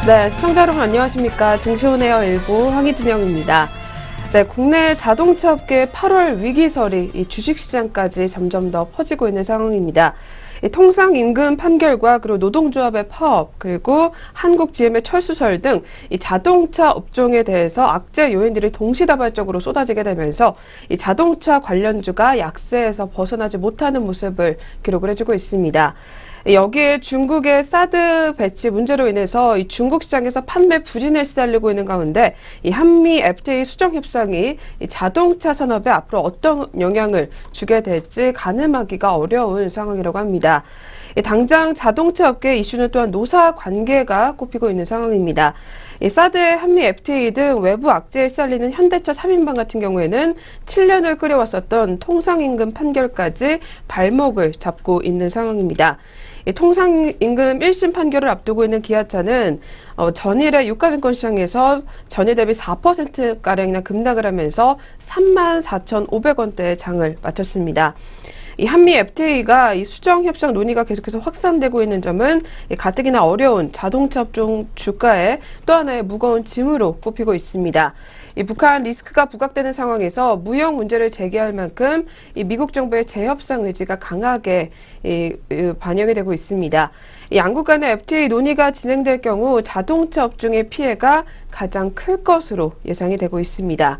네, 시청자 여러분 안녕하십니까. 증시온에어 일부 황희진영입니다. 네, 국내 자동차 업계의 8월 위기설이 이 주식시장까지 점점 더 퍼지고 있는 상황입니다. 이 통상임금 판결과 그리고 노동조합의 파업, 그리고 한국GM의 철수설 등 이 자동차 업종에 대해서 악재 요인들이 동시다발적으로 쏟아지게 되면서 이 자동차 관련주가 약세에서 벗어나지 못하는 모습을 기록을 해주고 있습니다. 여기에 중국의 사드 배치 문제로 인해서 이 중국 시장에서 판매 부진에 시달리고 있는 가운데 이 한미 FTA 수정 협상이 이 자동차 산업에 앞으로 어떤 영향을 주게 될지 가늠하기가 어려운 상황이라고 합니다. 당장 자동차 업계 이슈는 또한 노사 관계가 꼽히고 있는 상황입니다. 사드의 한미 FTA 등 외부 악재에 시달리는 현대차 3인방 같은 경우에는 7년을 끌어왔었던 통상임금 판결까지 발목을 잡고 있는 상황입니다. 통상임금 1심 판결을 앞두고 있는 기아차는 전일에 유가증권 시장에서 전일 대비 4%가량이나 급락을 하면서 34,500원대의 장을 마쳤습니다. 이 한미 FTA가 이 수정 협상 논의가 계속해서 확산되고 있는 점은 가뜩이나 어려운 자동차 업종 주가에 또 하나의 무거운 짐으로 꼽히고 있습니다. 이 북한 리스크가 부각되는 상황에서 무역 문제를 제기할 만큼 이 미국 정부의 재협상 의지가 강하게 반영이 되고 있습니다. 이 양국 간의 FTA 논의가 진행될 경우 자동차 업종의 피해가 가장 클 것으로 예상이 되고 있습니다.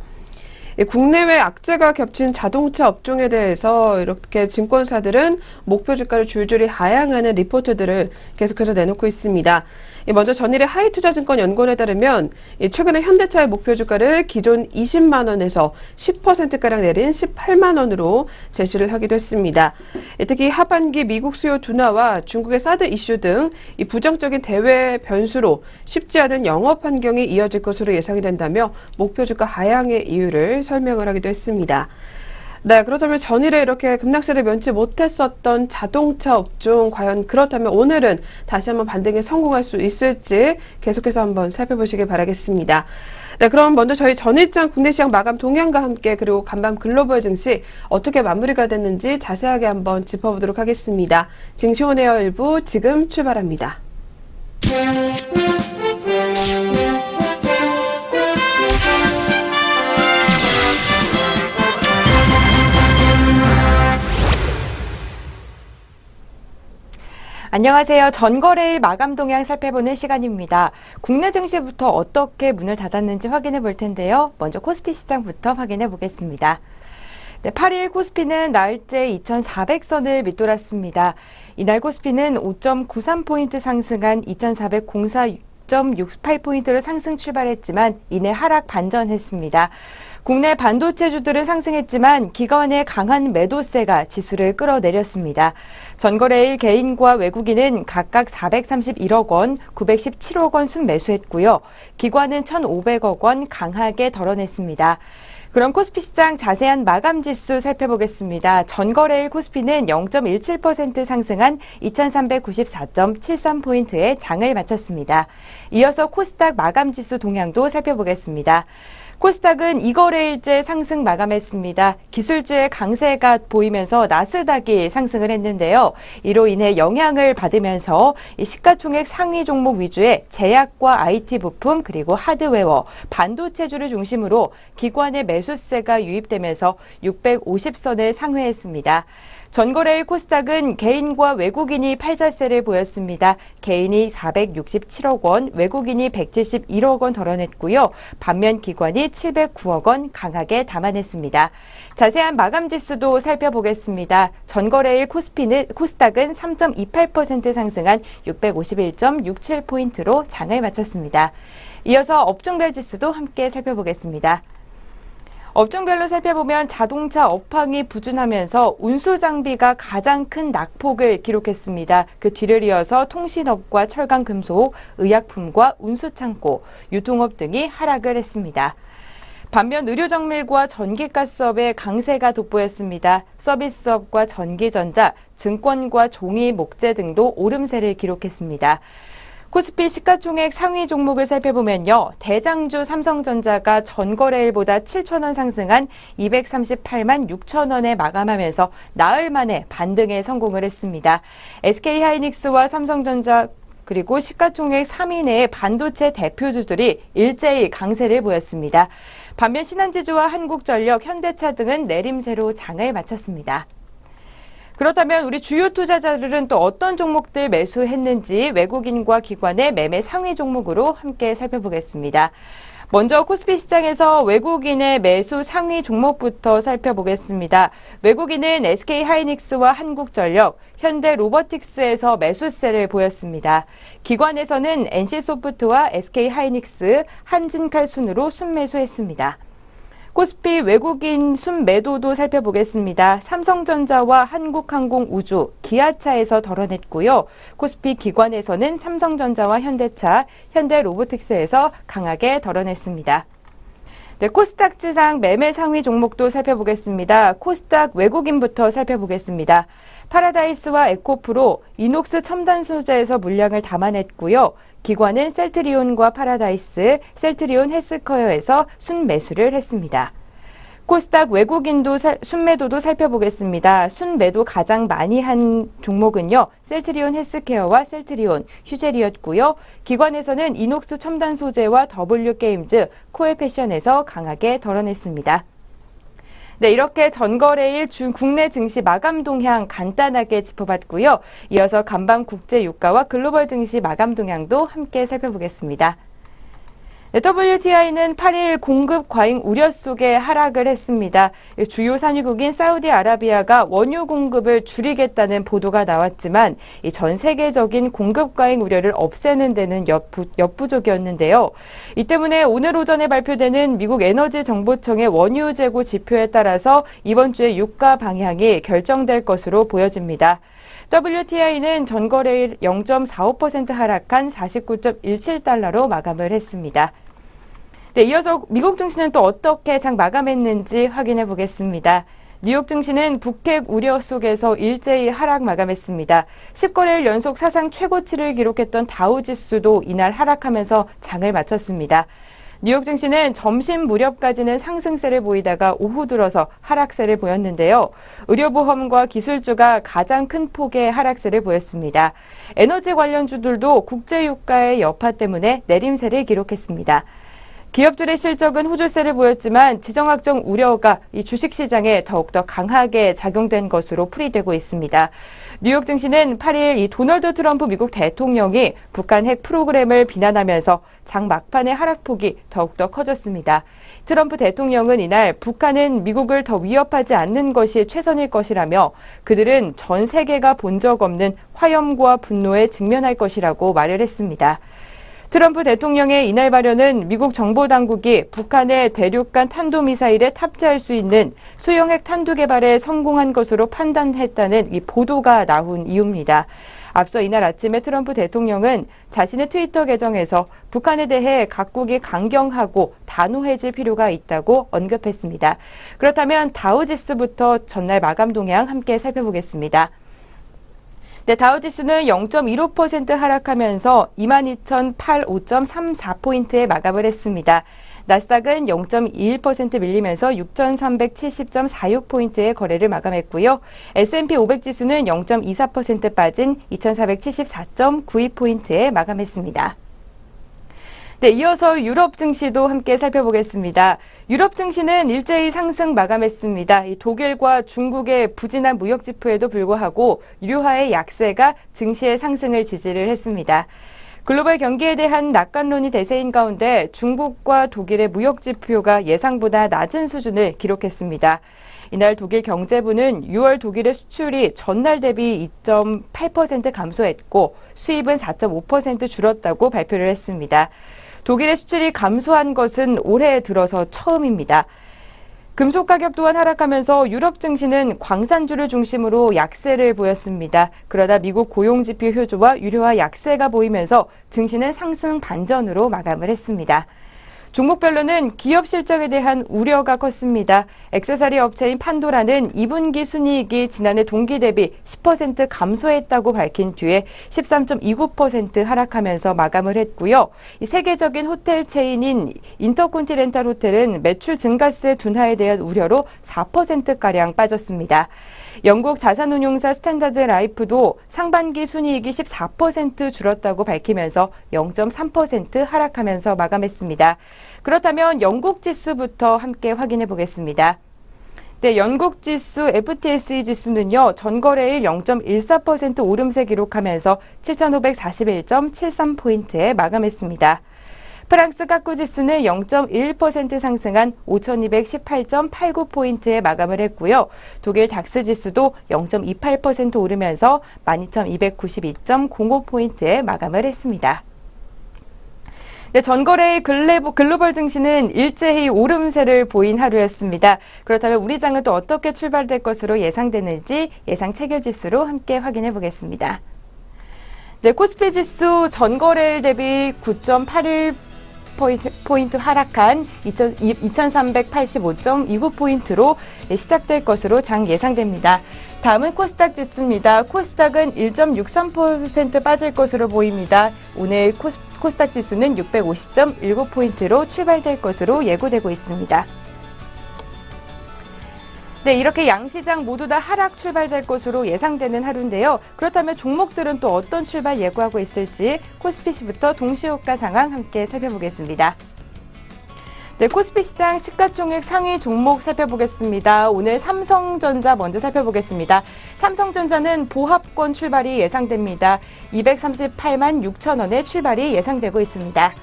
국내외 악재가 겹친 자동차 업종에 대해서 이렇게 증권사들은 목표 주가를 줄줄이 하향하는 리포트들을 계속해서 내놓고 있습니다. 먼저 전일의 하이투자증권연구원에 따르면 최근에 현대차의 목표 주가를 기존 20만 원에서 10%가량 내린 18만 원으로 제시를 하기도 했습니다. 특히 하반기 미국 수요 둔화와 중국의 사드 이슈 등 이 부정적인 대외 변수로 쉽지 않은 영업 환경이 이어질 것으로 예상이 된다며 목표 주가 하향의 이유를 설명을 하기도 했습니다. 네, 그렇다면 전일에 이렇게 급락세를 면치 못했었던 자동차 업종, 과연 그렇다면 오늘은 다시 한번 반등에 성공할 수 있을지 계속해서 한번 살펴보시길 바라겠습니다. 네, 그럼 먼저 저희 전일장 국내 시장 마감 동향과 함께 그리고 간밤 글로벌 증시 어떻게 마무리가 됐는지 자세하게 한번 짚어보도록 하겠습니다. 증시온에어 일부 지금 출발합니다. 안녕하세요. 전거래일 마감 동향 살펴보는 시간입니다. 국내 증시부터 어떻게 문을 닫았는지 확인해 볼 텐데요. 먼저 코스피 시장부터 확인해 보겠습니다. 네, 8일 코스피는 나흘째 2,400선을 밑돌았습니다. 이날 코스피는 5.93포인트 상승한 2,404.68포인트로 상승 출발했지만 이내 하락 반전했습니다. 국내 반도체주들은 상승했지만 기관의 강한 매도세가 지수를 끌어내렸습니다. 전거래일 개인과 외국인은 각각 431억 원, 917억 원 순매수했고요. 기관은 1,500억 원 강하게 덜어냈습니다. 그럼 코스피 시장 자세한 마감 지수 살펴보겠습니다. 전거래일 코스피는 0.17% 상승한 2,394.73포인트의 장을 마쳤습니다. 이어서 코스닥 마감 지수 동향도 살펴보겠습니다. 코스닥은 2거래일째 상승 마감했습니다. 기술주의 강세가 보이면서 나스닥이 상승을 했는데요. 이로 인해 영향을 받으면서 시가총액 상위 종목 위주의 제약과 IT 부품 그리고 하드웨어, 반도체주를 중심으로 기관의 매수세가 유입되면서 650선을 상회했습니다. 전거래일 코스닥은 개인과 외국인이 팔자세를 보였습니다. 개인이 467억 원, 외국인이 171억 원 덜어냈고요. 반면 기관이 709억 원 강하게 담아냈습니다. 자세한 마감 지수도 살펴보겠습니다. 전거래일 코스닥은 3.28% 상승한 651.67포인트로 장을 마쳤습니다. 이어서 업종별 지수도 함께 살펴보겠습니다. 업종별로 살펴보면 자동차 업황이 부진하면서 운수 장비가 가장 큰 낙폭을 기록했습니다. 그 뒤를 이어서 통신업과 철강 금속, 의약품과 운수창고, 유통업 등이 하락을 했습니다. 반면 의료정밀과 전기가스업의 강세가 돋보였습니다. 서비스업과 전기전자, 증권과 종이, 목재 등도 오름세를 기록했습니다. 코스피 시가총액 상위 종목을 살펴보면요. 대장주 삼성전자가 전거래일보다 7,000원 상승한 238만 6천원에 마감하면서 나흘 만에 반등에 성공을 했습니다. SK하이닉스와 삼성전자 그리고 시가총액 3위 내의 반도체 대표주들이 일제히 강세를 보였습니다. 반면 신한지주와 한국전력, 현대차 등은 내림세로 장을 마쳤습니다. 그렇다면 우리 주요 투자자들은 또 어떤 종목들 매수했는지 외국인과 기관의 매매 상위 종목으로 함께 살펴보겠습니다. 먼저 코스피 시장에서 외국인의 매수 상위 종목부터 살펴보겠습니다. 외국인은 SK하이닉스와 한국전력, 현대로보틱스에서 매수세를 보였습니다. 기관에서는 NC소프트와 SK하이닉스, 한진칼 순으로 순매수했습니다. 코스피 외국인 순매도도 살펴보겠습니다. 삼성전자와 한국항공우주, 기아차에서 덜어냈고요. 코스피 기관에서는 삼성전자와 현대차, 현대로보틱스에서 강하게 덜어냈습니다. 네, 코스닥 지상 매매 상위 종목도 살펴보겠습니다. 코스닥 외국인부터 살펴보겠습니다. 파라다이스와 에코프로, 이녹스 첨단 소재에서 물량을 담아냈고요. 기관은 셀트리온과 파라다이스, 셀트리온 헬스케어에서 순매수를 했습니다. 코스닥 외국인도 순매도도 살펴보겠습니다. 순매도 가장 많이 한 종목은요. 셀트리온 헬스케어와 셀트리온, 휴젤이었고요. 기관에서는 이녹스 첨단 소재와 W게임즈, 코엘패션에서 강하게 덜어냈습니다. 네, 이렇게 전거래일 국내 증시 마감 동향 간단하게 짚어봤고요. 이어서 간밤 국제 유가와 글로벌 증시 마감 동향도 함께 살펴보겠습니다. 네, WTI는 8일 공급 과잉 우려 속에 하락을 했습니다. 주요 산유국인 사우디아라비아가 원유 공급을 줄이겠다는 보도가 나왔지만 전 세계적인 공급 과잉 우려를 없애는 데는 역부족이었는데요. 이 때문에 오늘 오전에 발표되는 미국 에너지정보청의 원유 재고 지표에 따라서 이번 주에 유가 방향이 결정될 것으로 보여집니다. WTI는 전거래일 0.45% 하락한 49.17달러로 마감을 했습니다. 네, 이어서 미국 증시는 또 어떻게 장 마감했는지 확인해 보겠습니다. 뉴욕 증시는 북핵 우려 속에서 일제히 하락 마감했습니다. 10거래일 연속 사상 최고치를 기록했던 다우지수도 이날 하락하면서 장을 마쳤습니다. 뉴욕 증시는 점심 무렵까지는 상승세를 보이다가 오후 들어서 하락세를 보였는데요. 의료보험과 기술주가 가장 큰 폭의 하락세를 보였습니다. 에너지 관련주들도 국제유가의 여파 때문에 내림세를 기록했습니다. 기업들의 실적은 호조세를 보였지만 지정학적 우려가 이 주식시장에 더욱더 강하게 작용된 것으로 풀이되고 있습니다. 뉴욕 증시는 8일 이 도널드 트럼프 미국 대통령이 북한 핵 프로그램을 비난하면서 장 막판의 하락폭이 더욱더 커졌습니다. 트럼프 대통령은 이날 북한은 미국을 더 위협하지 않는 것이 최선일 것이라며 그들은 전 세계가 본 적 없는 화염과 분노에 직면할 것이라고 말을 했습니다. 트럼프 대통령의 이날 발언은 미국 정보당국이 북한의 대륙간 탄도미사일에 탑재할 수 있는 소형핵 탄두 개발에 성공한 것으로 판단했다는 이 보도가 나온 이유입니다. 앞서 이날 아침에 트럼프 대통령은 자신의 트위터 계정에서 북한에 대해 각국이 강경하고 단호해질 필요가 있다고 언급했습니다. 그렇다면 다우지수부터 전날 마감 동향 함께 살펴보겠습니다. 네, 다우지수는 0.15% 하락하면서 22,085.34포인트에 마감을 했습니다. 나스닥은 0.21% 밀리면서 6,370.46포인트의 거래를 마감했고요. S&P 500 지수는 0.24% 빠진 2,474.92포인트에 마감했습니다. 네, 이어서 유럽 증시도 함께 살펴보겠습니다. 유럽 증시는 일제히 상승 마감했습니다. 독일과 중국의 부진한 무역 지표에도 불구하고 유료화의 약세가 증시의 상승을 지지를 했습니다. 글로벌 경기에 대한 낙관론이 대세인 가운데 중국과 독일의 무역 지표가 예상보다 낮은 수준을 기록했습니다. 이날 독일 경제부는 6월 독일의 수출이 전날 대비 2.8% 감소했고 수입은 4.5% 줄었다고 발표를 했습니다. 독일의 수출이 감소한 것은 올해 들어서 처음입니다. 금속 가격 또한 하락하면서 유럽 증시는 광산주를 중심으로 약세를 보였습니다. 그러다 미국 고용지표 효조와 유료화 약세가 보이면서 증시는 상승 반전으로 마감을 했습니다. 종목별로는 기업 실적에 대한 우려가 컸습니다. 액세서리 업체인 판도라는 2분기 순이익이 지난해 동기 대비 10% 감소했다고 밝힌 뒤에 13.29% 하락하면서 마감을 했고요. 이 세계적인 호텔 체인인 인터콘티넨탈 호텔은 매출 증가세 둔화에 대한 우려로 4%가량 빠졌습니다. 영국 자산운용사 스탠다드 라이프도 상반기 순이익이 14% 줄었다고 밝히면서 0.3% 하락하면서 마감했습니다. 그렇다면 영국 지수부터 함께 확인해 보겠습니다. 네, 영국 지수 FTSE 지수는요, 전거래일 0.14% 오름세 기록하면서 7,541.73포인트에 마감했습니다. 프랑스 까꾸 지수는 0.1% 상승한 5,218.89포인트에 마감을 했고요. 독일 닥스 지수도 0.28% 오르면서 12,292.05포인트에 마감을 했습니다. 네, 전거래일 글로벌 증시는 일제히 오름세를 보인 하루였습니다. 그렇다면 우리 장은 또 어떻게 출발될 것으로 예상되는지 예상 체결 지수로 함께 확인해 보겠습니다. 네, 코스피 지수 전거래일 대비 9.81포인트 하락한 2,385.29포인트로 시작될 것으로 장 예상됩니다. 다음은 코스닥 지수입니다. 코스닥은 1.63% 빠질 것으로 보입니다. 오늘 코스닥 지수는 650.19포인트로 출발될 것으로 예고되고 있습니다. 네, 이렇게 양시장 모두 다 하락 출발될 것으로 예상되는 하루인데요. 그렇다면 종목들은 또 어떤 출발 예고하고 있을지 코스피시부터 동시효과 상황 함께 살펴보겠습니다. 네, 코스피 시장 시가총액 상위 종목 살펴보겠습니다. 오늘 삼성전자 먼저 살펴보겠습니다. 삼성전자는 보합권 출발이 예상됩니다. 238만 6천 원의 출발이 예상되고 있습니다.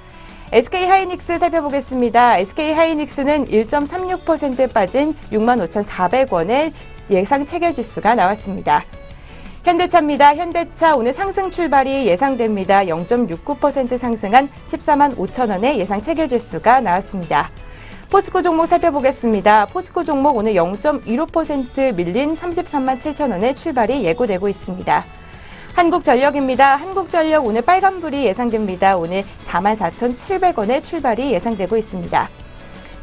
SK하이닉스 살펴보겠습니다. SK하이닉스는 1.36% 빠진 65,400원의 예상 체결 지수가 나왔습니다. 현대차입니다. 현대차 오늘 상승 출발이 예상됩니다. 0.69% 상승한 14만 5천 원의 예상 체결 지수가 나왔습니다. 포스코 종목 살펴보겠습니다. 포스코 종목 오늘 0.15% 밀린 33만 7천 원의 출발이 예고되고 있습니다. 한국전력입니다. 한국전력 오늘 빨간불이 예상됩니다. 오늘 44,700원의 출발이 예상되고 있습니다.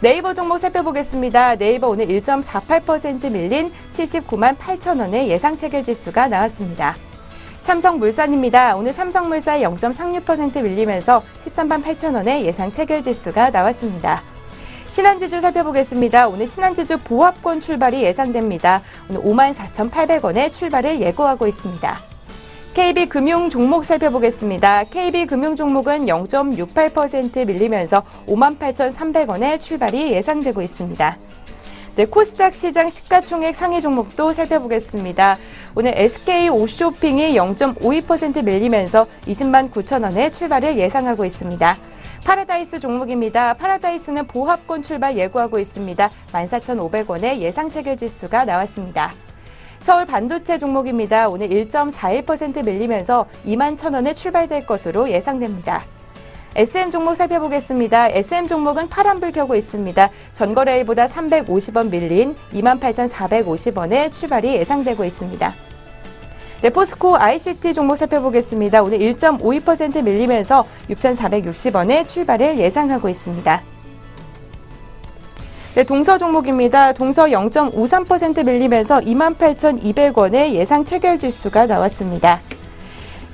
네이버 종목 살펴보겠습니다. 네이버 오늘 1.48% 밀린 79만 8천 원의 예상 체결 지수가 나왔습니다. 삼성물산입니다. 오늘 삼성물산 0.36% 밀리면서 13만 8천 원의 예상 체결 지수가 나왔습니다. 신한지주 살펴보겠습니다. 오늘 신한지주 보합권 출발이 예상됩니다. 오늘 54,800원의 출발을 예고하고 있습니다. KB금융 종목 살펴보겠습니다. KB금융 종목은 0.68% 밀리면서 58,300원의 출발이 예상되고 있습니다. 네, 코스닥 시장 시가총액 상위 종목도 살펴보겠습니다. 오늘 SK오쇼핑이 0.52% 밀리면서 20만 9천 원의 출발을 예상하고 있습니다. 파라다이스 종목입니다. 파라다이스는 보합권 출발 예고하고 있습니다. 14,500원의 예상 체결 지수가 나왔습니다. 서울 반도체 종목입니다. 오늘 1.41% 밀리면서 2만 1,000원에 출발될 것으로 예상됩니다. SM 종목 살펴보겠습니다. SM 종목은 파란불 켜고 있습니다. 전거래일보다 350원 밀린 28,450원에 출발이 예상되고 있습니다. 네, 포스코 ICT 종목 살펴보겠습니다. 오늘 1.52% 밀리면서 6,460원에 출발을 예상하고 있습니다. 네, 동서 종목입니다. 동서 0.53% 밀리면서 28,200원의 예상 체결 지수가 나왔습니다.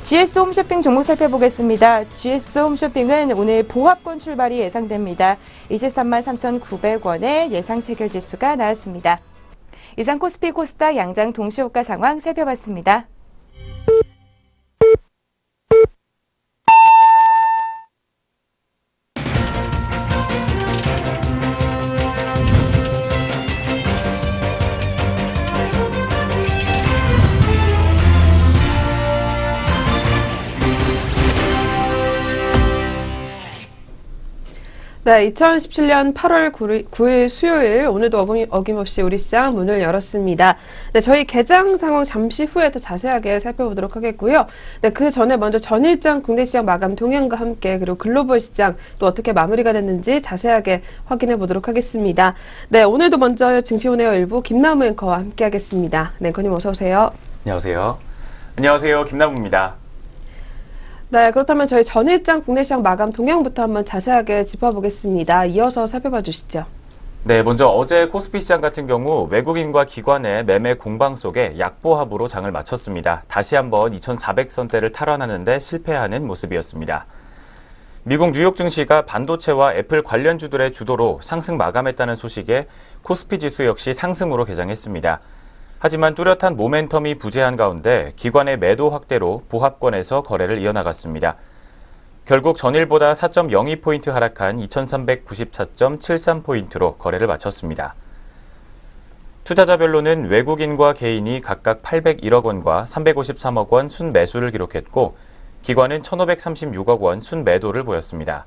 GS 홈쇼핑 종목 살펴보겠습니다. GS 홈쇼핑은 오늘 보합권 출발이 예상됩니다. 23만 3,900원의 예상 체결 지수가 나왔습니다. 이상 코스피 코스닥 양장 동시효과 상황 살펴봤습니다. 네, 2017년 8월 9일 수요일 오늘도 어김없이 우리 시장 문을 열었습니다. 네, 저희 개장 상황 잠시 후에 더 자세하게 살펴보도록 하겠고요. 네, 그 전에 먼저 전일장 국내 시장 마감 동향과 함께 그리고 글로벌 시장 또 어떻게 마무리가 됐는지 자세하게 확인해 보도록 하겠습니다. 네, 오늘도 먼저 증시온에어 일부 김남우 앵커와 함께 하겠습니다. 네, 앵커님 어서 오세요. 안녕하세요. 안녕하세요. 김남우입니다. 네, 그렇다면 저희 전일장 국내 시장 마감 동향부터 한번 자세하게 짚어보겠습니다. 이어서 살펴봐 주시죠. 네, 먼저 어제 코스피 시장 같은 경우 외국인과 기관의 매매 공방 속에 약보합으로 장을 마쳤습니다. 다시 한번 2,400선대를 탈환하는 데 실패하는 모습이었습니다. 미국 뉴욕 증시가 반도체와 애플 관련주들의 주도로 상승 마감했다는 소식에 코스피 지수 역시 상승으로 개장했습니다. 하지만 뚜렷한 모멘텀이 부재한 가운데 기관의 매도 확대로 보합권에서 거래를 이어나갔습니다. 결국 전일보다 4.02포인트 하락한 2394.73포인트로 거래를 마쳤습니다. 투자자별로는 외국인과 개인이 각각 801억 원과 353억 원 순매수를 기록했고 기관은 1,536억 원 순매도를 보였습니다.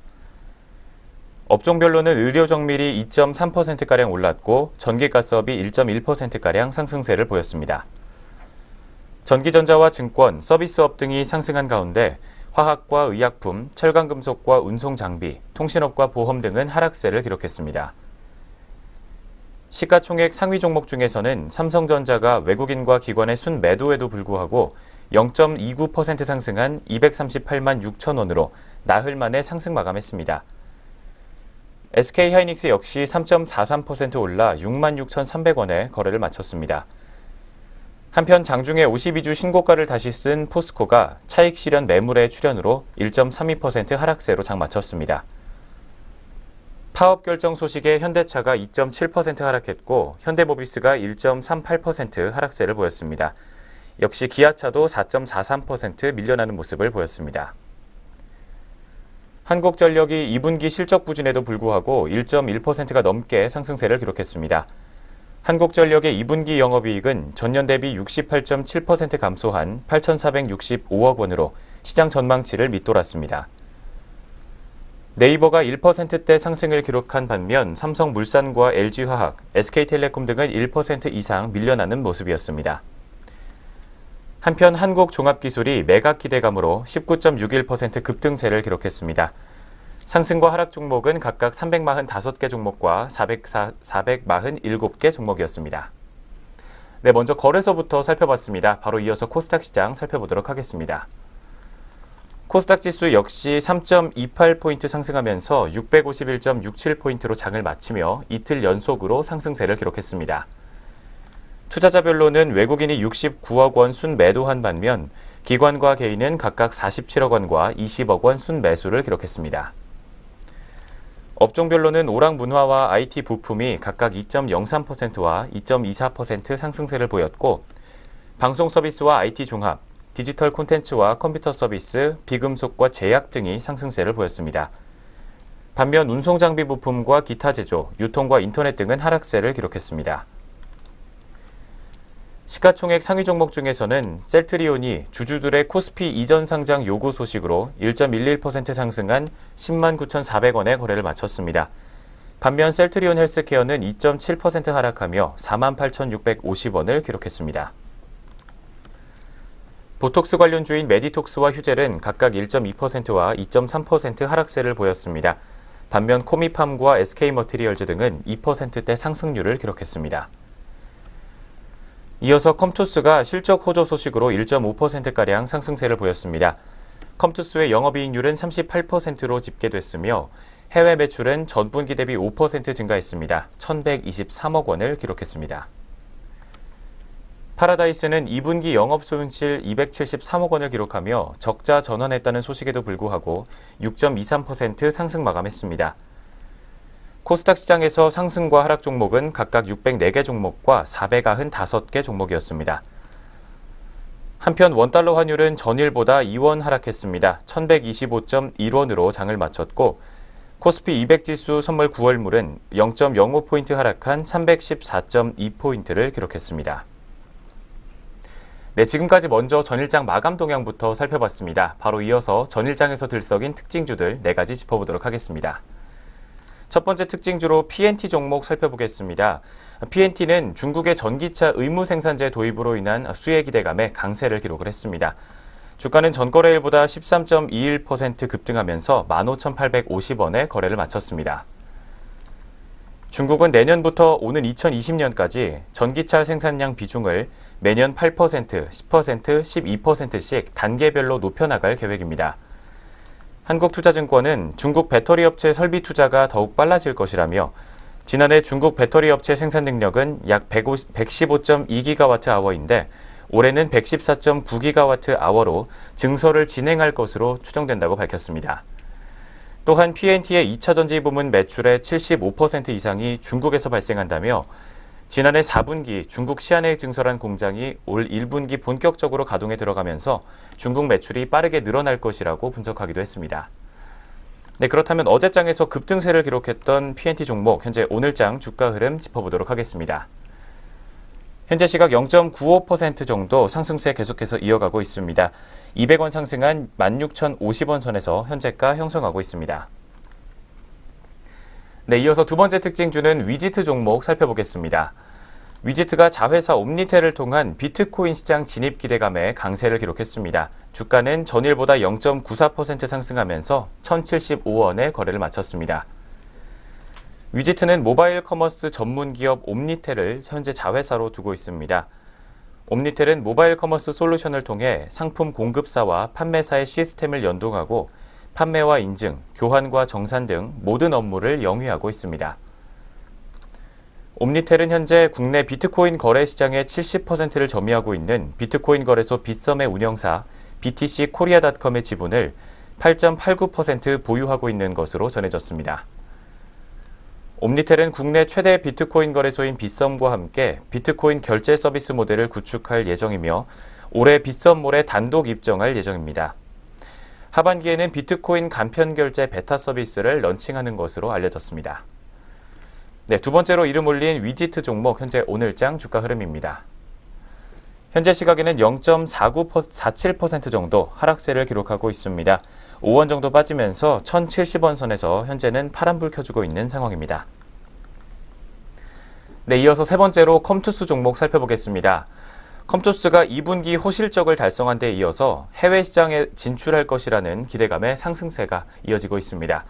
업종별로는 의료정밀이 2.3%가량 올랐고 전기가스업이 1.1%가량 상승세를 보였습니다. 전기전자와 증권, 서비스업 등이 상승한 가운데 화학과 의약품, 철강금속과 운송장비, 통신업과 보험 등은 하락세를 기록했습니다. 시가총액 상위 종목 중에서는 삼성전자가 외국인과 기관의 순매도에도 불구하고 0.29% 상승한 238만 6천 원으로 나흘 만에 상승 마감했습니다. SK하이닉스 역시 3.43% 올라 66,300원에 거래를 마쳤습니다. 한편 장중에 52주 신고가를 다시 쓴 포스코가 차익 실현 매물의 출현으로 1.32% 하락세로 장 마쳤습니다. 파업 결정 소식에 현대차가 2.7% 하락했고 현대모비스가 1.38% 하락세를 보였습니다. 역시 기아차도 4.43% 밀려나는 모습을 보였습니다. 한국전력이 2분기 실적 부진에도 불구하고 1.1%가 넘게 상승세를 기록했습니다. 한국전력의 2분기 영업이익은 전년 대비 68.7% 감소한 8,465억 원으로 시장 전망치를 밑돌았습니다. 네이버가 1%대 상승을 기록한 반면 삼성물산과 LG화학, SK텔레콤 등은 1% 이상 밀려나는 모습이었습니다. 한편 한국종합기술이 매각 기대감으로 19.61% 급등세를 기록했습니다. 상승과 하락 종목은 각각 345개 종목과 447개 종목이었습니다. 네, 먼저 거래소부터 살펴봤습니다. 바로 이어서 코스닥 시장 살펴보도록 하겠습니다. 코스닥 지수 역시 3.28포인트 상승하면서 651.67포인트로 장을 마치며 이틀 연속으로 상승세를 기록했습니다. 투자자별로는 외국인이 69억 원 순매도한 반면 기관과 개인은 각각 47억 원과 20억 원 순매수를 기록했습니다. 업종별로는 오락문화와 IT 부품이 각각 2.03%와 2.24% 상승세를 보였고 방송 서비스와 IT 종합, 디지털 콘텐츠와 컴퓨터 서비스, 비금속과 제약 등이 상승세를 보였습니다. 반면 운송장비 부품과 기타 제조, 유통과 인터넷 등은 하락세를 기록했습니다. 시가총액 상위 종목 중에서는 셀트리온이 주주들의 코스피 이전 상장 요구 소식으로 1.11% 상승한 10만 9,400원에 거래를 마쳤습니다. 반면 셀트리온 헬스케어는 2.7% 하락하며 4만 8,650원을 기록했습니다. 보톡스 관련주인 메디톡스와 휴젤은 각각 1.2%와 2.3% 하락세를 보였습니다. 반면 코미팜과 SK머티리얼즈 등은 2%대 상승률을 기록했습니다. 이어서 컴투스가 실적 호조 소식으로 1.5%가량 상승세를 보였습니다. 컴투스의 영업이익률은 38%로 집계됐으며 해외 매출은 전분기 대비 5% 증가했습니다. 1,123억 원을 기록했습니다. 파라다이스는 2분기 영업손실 273억 원을 기록하며 적자 전환했다는 소식에도 불구하고 6.23% 상승 마감했습니다. 코스닥 시장에서 상승과 하락 종목은 각각 604개 종목과 495개 종목이었습니다. 한편 원달러 환율은 전일보다 2원 하락했습니다. 1125.1원으로 장을 마쳤고 코스피 200 지수 선물 9월물은 0.05포인트 하락한 314.2포인트를 기록했습니다. 네, 지금까지 먼저 전일장 마감 동향부터 살펴봤습니다. 바로 이어서 전일장에서 들썩인 특징주들 4가지 짚어보도록 하겠습니다. 첫 번째 특징주로 PNT 종목 살펴보겠습니다. PNT는 중국의 전기차 의무 생산제 도입으로 인한 수혜 기대감에 강세를 기록을 했습니다. 주가는 전거래일보다 13.21% 급등하면서 15,850원에 거래를 마쳤습니다. 중국은 내년부터 오는 2020년까지 전기차 생산량 비중을 매년 8%, 10%, 12%씩 단계별로 높여나갈 계획입니다. 한국투자증권은 중국 배터리 업체 설비 투자가 더욱 빨라질 것이라며 지난해 중국 배터리 업체 생산 능력은 약 115.2GWh인데 올해는 114.9GWh로 증설을 진행할 것으로 추정된다고 밝혔습니다. 또한 P&T의 2차 전지 부문 매출의 75% 이상이 중국에서 발생한다며 지난해 4분기 중국 시안에 증설한 공장이 올 1분기 본격적으로 가동에 들어가면서 중국 매출이 빠르게 늘어날 것이라고 분석하기도 했습니다. 네, 그렇다면 어제장에서 급등세를 기록했던 P&T 종목, 현재 오늘장 주가 흐름 짚어보도록 하겠습니다. 현재 시각 0.95% 정도 상승세 계속해서 이어가고 있습니다. 200원 상승한 16,050원 선에서 현재가 형성하고 있습니다. 네, 이어서 두 번째 특징주는 위지트 종목 살펴보겠습니다. 위지트가 자회사 옴니텔을 통한 비트코인 시장 진입 기대감에 강세를 기록했습니다. 주가는 전일보다 0.94% 상승하면서 1,075원에 거래를 마쳤습니다. 위지트는 모바일 커머스 전문 기업 옴니텔을 현재 자회사로 두고 있습니다. 옴니텔은 모바일 커머스 솔루션을 통해 상품 공급사와 판매사의 시스템을 연동하고 판매와 인증, 교환과 정산 등 모든 업무를 영위하고 있습니다. 옴니텔은 현재 국내 비트코인 거래 시장의 70%를 점유하고 있는 비트코인 거래소 빗썸의 운영사 btckorea.com의 지분을 8.89% 보유하고 있는 것으로 전해졌습니다. 옴니텔은 국내 최대 비트코인 거래소인 빗썸과 함께 비트코인 결제 서비스 모델을 구축할 예정이며 올해 빗썸몰에 단독 입점할 예정입니다. 하반기에는 비트코인 간편 결제 베타 서비스를 런칭하는 것으로 알려졌습니다. 네, 두 번째로 이름 올린 위지트 종목 현재 오늘장 주가 흐름입니다. 현재 시각에는 0.47% 정도 하락세를 기록하고 있습니다. 5원 정도 빠지면서 1,070원 선에서 현재는 파란불 켜주고 있는 상황입니다. 네, 이어서 세 번째로 컴투스 종목 살펴보겠습니다. 컴투스가 2분기 호실적을 달성한 데 이어서 해외 시장에 진출할 것이라는 기대감의 상승세가 이어지고 있습니다.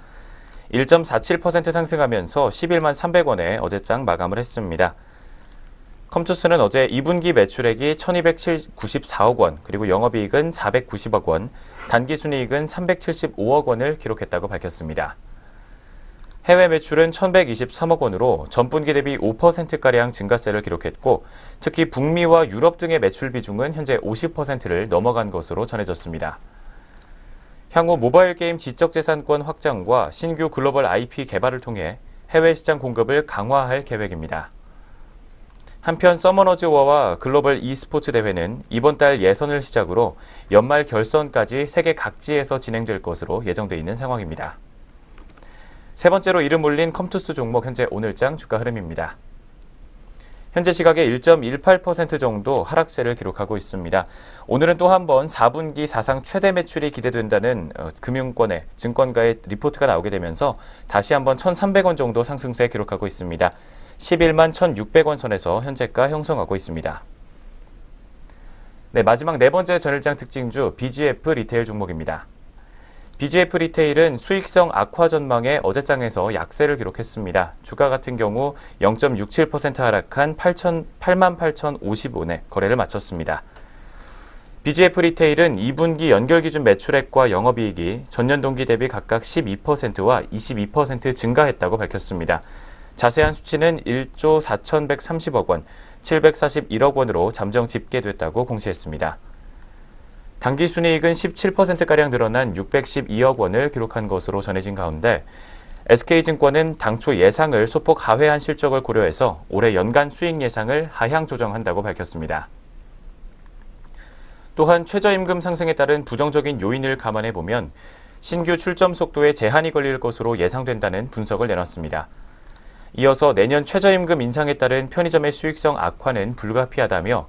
1.47% 상승하면서 11만 300원에 어제장 마감을 했습니다. 컴투스는 어제 2분기 매출액이 1,294억 원, 그리고 영업이익은 490억 원, 단기순이익은 375억 원을 기록했다고 밝혔습니다. 해외 매출은 1,123억 원으로 전분기 대비 5%가량 증가세를 기록했고 특히 북미와 유럽 등의 매출 비중은 현재 50%를 넘어간 것으로 전해졌습니다. 향후 모바일 게임 지적재산권 확장과 신규 글로벌 IP 개발을 통해 해외 시장 공급을 강화할 계획입니다. 한편 서머너즈워와 글로벌 e스포츠 대회는 이번 달 예선을 시작으로 연말 결선까지 세계 각지에서 진행될 것으로 예정돼 있는 상황입니다. 세 번째로 이름 올린 컴투스 종목 현재 오늘장 주가 흐름입니다. 현재 시각에 1.18% 정도 하락세를 기록하고 있습니다. 오늘은 또 한 번 4분기 사상 최대 매출이 기대된다는 금융권의 증권가의 리포트가 나오게 되면서 다시 한번 1,300원 정도 상승세 기록하고 있습니다. 11만 1,600원 선에서 현재가 형성하고 있습니다. 네, 마지막 네 번째 전일장 특징주 BGF 리테일 종목입니다. BGF 리테일은 수익성 악화 전망에 어제장에서 약세를 기록했습니다. 주가 같은 경우 0.67% 하락한 88,050원에 거래를 마쳤습니다. BGF 리테일은 2분기 연결 기준 매출액과 영업이익이 전년 동기 대비 각각 12%와 22% 증가했다고 밝혔습니다. 자세한 수치는 1조 4,130억 원, 741억 원으로 잠정 집계됐다고 공시했습니다. 당기순이익은 17%가량 늘어난 612억 원을 기록한 것으로 전해진 가운데 SK증권은 당초 예상을 소폭 하회한 실적을 고려해서 올해 연간 수익 예상을 하향 조정한다고 밝혔습니다. 또한 최저임금 상승에 따른 부정적인 요인을 감안해 보면 신규 출점 속도에 제한이 걸릴 것으로 예상된다는 분석을 내놨습니다. 이어서 내년 최저임금 인상에 따른 편의점의 수익성 악화는 불가피하다며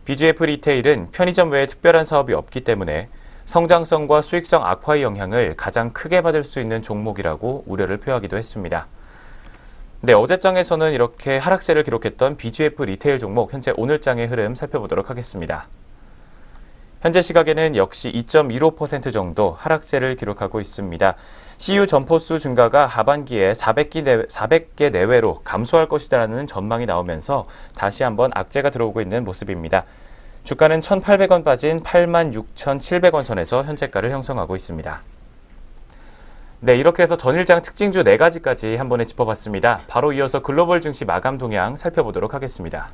BGF 리테일은 편의점 외에 특별한 사업이 없기 때문에 성장성과 수익성 악화의 영향을 가장 크게 받을 수 있는 종목이라고 우려를 표하기도 했습니다. 네, 어제장에서는 이렇게 하락세를 기록했던 BGF 리테일 종목 현재 오늘장의 흐름 살펴보도록 하겠습니다. 현재 시각에는 역시 2.15% 정도 하락세를 기록하고 있습니다. CU 점포수 증가가 하반기에 400개 내외로 감소할 것이라는 전망이 나오면서 다시 한번 악재가 들어오고 있는 모습입니다. 주가는 1,800원 빠진 86,700원 선에서 현재가를 형성하고 있습니다. 네, 이렇게 해서 전일장 특징주 4가지까지 한 번에 짚어봤습니다. 바로 이어서 글로벌 증시 마감 동향 살펴보도록 하겠습니다.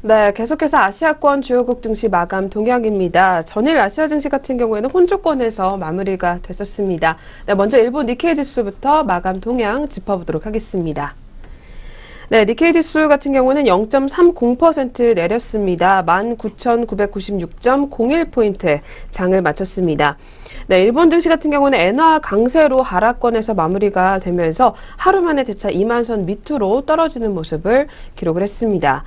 네, 계속해서 아시아권 주요국 증시 마감 동향입니다. 전일 아시아 증시 같은 경우에는 혼조권에서 마무리가 됐었습니다. 네, 먼저 일본 니케이 지수부터 마감 동향 짚어보도록 하겠습니다. 네, 니케이 지수 같은 경우는 0.30% 내렸습니다. 19,996.01포인트 장을 마쳤습니다. 네, 일본 증시 같은 경우는 엔화 강세로 하락권에서 마무리가 되면서 하루 만에 대차 2만선 밑으로 떨어지는 모습을 기록을 했습니다.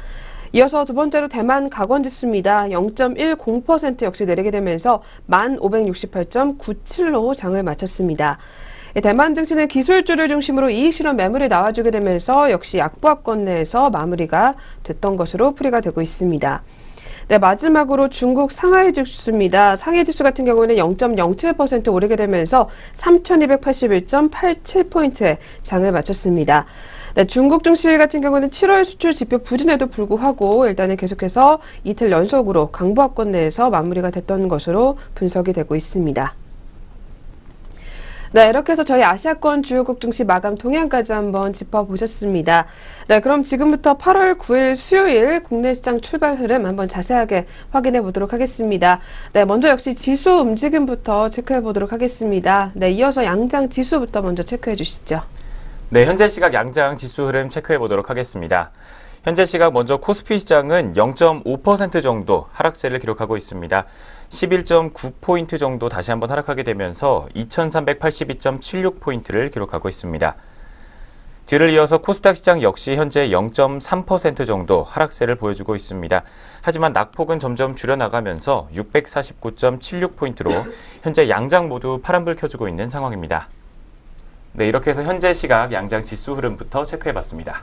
이어서 두 번째로 대만 가권 지수입니다. 0.10% 역시 내리게 되면서 1,568.97로 장을 마쳤습니다. 대만 증시는 기술주를 중심으로 이익 실현 매물이 나와주게 되면서 역시 약보합권 내에서 마무리가 됐던 것으로 풀이가 되고 있습니다. 네, 마지막으로 중국 상하이 지수입니다. 상하이 지수 같은 경우에는 0.07% 오르게 되면서 3,281.87포인트에 장을 마쳤습니다. 네, 중국 증시 같은 경우는 7월 수출 지표 부진에도 불구하고 일단은 계속해서 이틀 연속으로 강보합권 내에서 마무리가 됐던 것으로 분석이 되고 있습니다. 네, 이렇게 해서 저희 아시아권 주요국 증시 마감 동향까지 한번 짚어보셨습니다. 네, 그럼 지금부터 8월 9일 수요일 국내 시장 출발 흐름 한번 자세하게 확인해 보도록 하겠습니다. 네, 먼저 역시 지수 움직임부터 체크해 보도록 하겠습니다. 네, 이어서 양장 지수부터 먼저 체크해 주시죠. 네, 현재 시각 양장 지수 흐름 체크해 보도록 하겠습니다. 현재 시각 먼저 코스피 시장은 0.5% 정도 하락세를 기록하고 있습니다. 11.9포인트 정도 다시 한번 하락하게 되면서 2382.76포인트를 기록하고 있습니다. 뒤를 이어서 코스닥 시장 역시 현재 0.3% 정도 하락세를 보여주고 있습니다. 하지만 낙폭은 점점 줄여나가면서 649.76포인트로 현재 양장 모두 파란불 켜주고 있는 상황입니다. 네, 이렇게 해서 현재 시각 양장 지수 흐름부터 체크해봤습니다.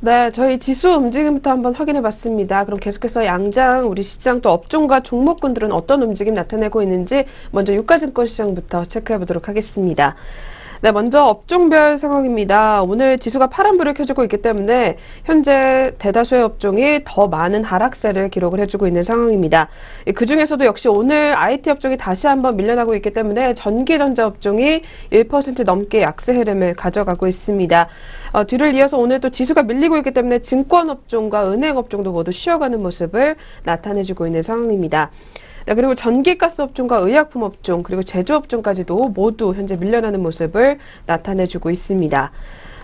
네, 저희 지수 움직임부터 한번 확인해 봤습니다. 그럼 계속해서 양장, 우리 시장 또 업종과 종목군들은 어떤 움직임 나타내고 있는지 먼저 유가증권 시장부터 체크해 보도록 하겠습니다. 네, 먼저 업종별 상황입니다. 오늘 지수가 파란불을 켜주고 있기 때문에 현재 대다수의 업종이 더 많은 하락세를 기록을 해주고 있는 상황입니다. 그 중에서도 역시 오늘 IT 업종이 다시 한번 밀려나고 있기 때문에 전기전자 업종이 1% 넘게 약세 흐름을 가져가고 있습니다. 뒤를 이어서 오늘 또 지수가 밀리고 있기 때문에 증권업종과 은행업종도 모두 쉬어가는 모습을 나타내주고 있는 상황입니다. 네, 그리고 전기가스 업종과 의약품 업종 그리고 제조업종까지도 모두 현재 밀려나는 모습을 나타내주고 있습니다.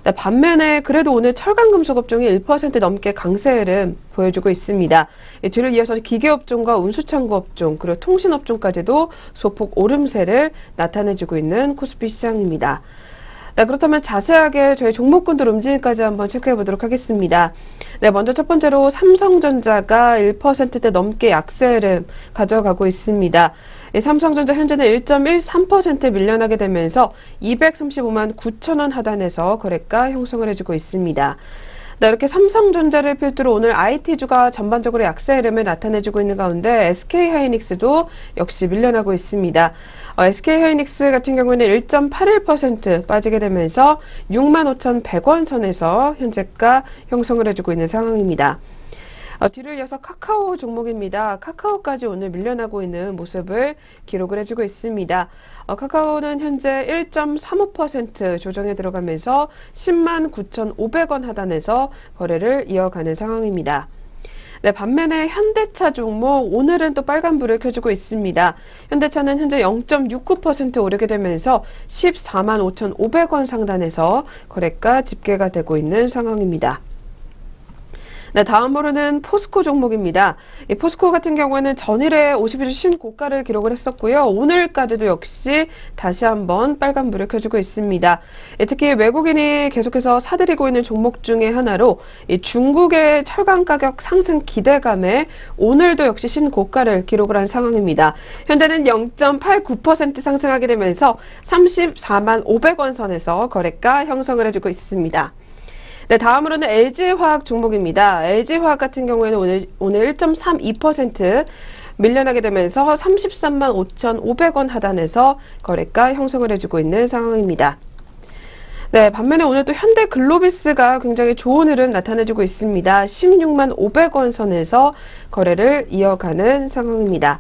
네, 반면에 그래도 오늘 철강금속 업종이 1% 넘게 강세 흐름 보여주고 있습니다. 뒤를 이어서 기계업종과 운수창고 업종 그리고 통신업종까지도 소폭 오름세를 나타내주고 있는 코스피 시장입니다. 네, 그렇다면 자세하게 저희 종목군들 움직임까지 한번 체크해 보도록 하겠습니다. 네, 먼저 첫 번째로 삼성전자가 1%대 넘게 약세 흐름 가져가고 있습니다. 삼성전자 현재는 1.13% 밀려나게 되면서 235만 9천 원 하단에서 거래가 형성을 해주고 있습니다. 네, 이렇게 삼성전자를 필두로 오늘 IT주가 전반적으로 약세 흐름을 나타내주고 있는 가운데 SK하이닉스도 역시 밀려나고 있습니다. SK하이닉스 같은 경우에는 1.81% 빠지게 되면서 65,100원 선에서 현재가 형성을 해주고 있는 상황입니다. 뒤를 이어서 카카오 종목입니다. 카카오까지 오늘 밀려나고 있는 모습을 기록을 해주고 있습니다. 카카오는 현재 1.35% 조정에 들어가면서 10만 9,500원 하단에서 거래를 이어가는 상황입니다. 네, 반면에 현대차 종목 오늘은 또 빨간불을 켜주고 있습니다. 현대차는 현재 0.69% 오르게 되면서 14만 5,500원 상단에서 거래가 집계가 되고 있는 상황입니다. 네, 다음으로는 포스코 종목입니다. 이 포스코 같은 경우에는 전일에 50일 신고가를 기록을 했었고요. 오늘까지도 역시 다시 한번 빨간불을 켜주고 있습니다. 특히 외국인이 계속해서 사들이고 있는 종목 중에 하나로 이 중국의 철강 가격 상승 기대감에 오늘도 역시 신고가를 기록을 한 상황입니다. 현재는 0.89% 상승하게 되면서 34만 500원 선에서 거래가 형성을 해주고 있습니다. 네, 다음으로는 LG화학 종목입니다. LG화학 같은 경우에는 오늘 1.32% 밀려나게 되면서 33만 5,500원 하단에서 거래가 형성을 해주고 있는 상황입니다. 네, 반면에 오늘 또 현대글로비스가 굉장히 좋은 흐름 나타내주고 있습니다. 16만 500원 선에서 거래를 이어가는 상황입니다.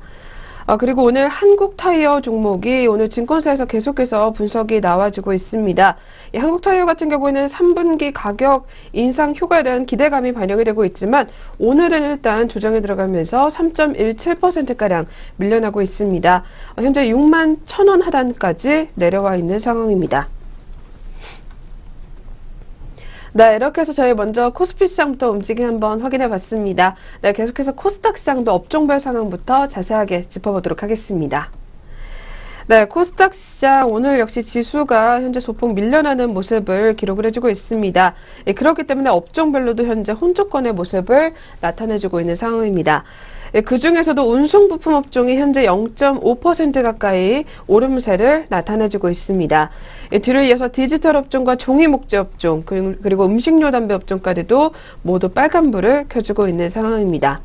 그리고 오늘 한국타이어 종목이 오늘 증권사에서 계속해서 분석이 나와주고 있습니다. 이 한국타이어 같은 경우에는 3분기 가격 인상 효과에 대한 기대감이 반영이 되고 있지만 오늘은 일단 조정에 들어가면서 3.17%가량 밀려나고 있습니다. 현재 6만 1,000원 하단까지 내려와 있는 상황입니다. 네, 이렇게 해서 저희 먼저 코스피 시장부터 움직임 한번 확인해 봤습니다. 네, 계속해서 코스닥 시장도 업종별 상황부터 자세하게 짚어보도록 하겠습니다. 네, 코스닥 시장 오늘 역시 지수가 현재 소폭 밀려나는 모습을 기록을 해주고 있습니다. 그렇기 때문에 업종별로도 현재 혼조권의 모습을 나타내주고 있는 상황입니다. 그 중에서도 운송부품 업종이 현재 0.5% 가까이 오름세를 나타내주고 있습니다. 뒤를 이어서 디지털 업종과 종이목재 업종 그리고 음식료 담배 업종까지도 모두 빨간불을 켜주고 있는 상황입니다.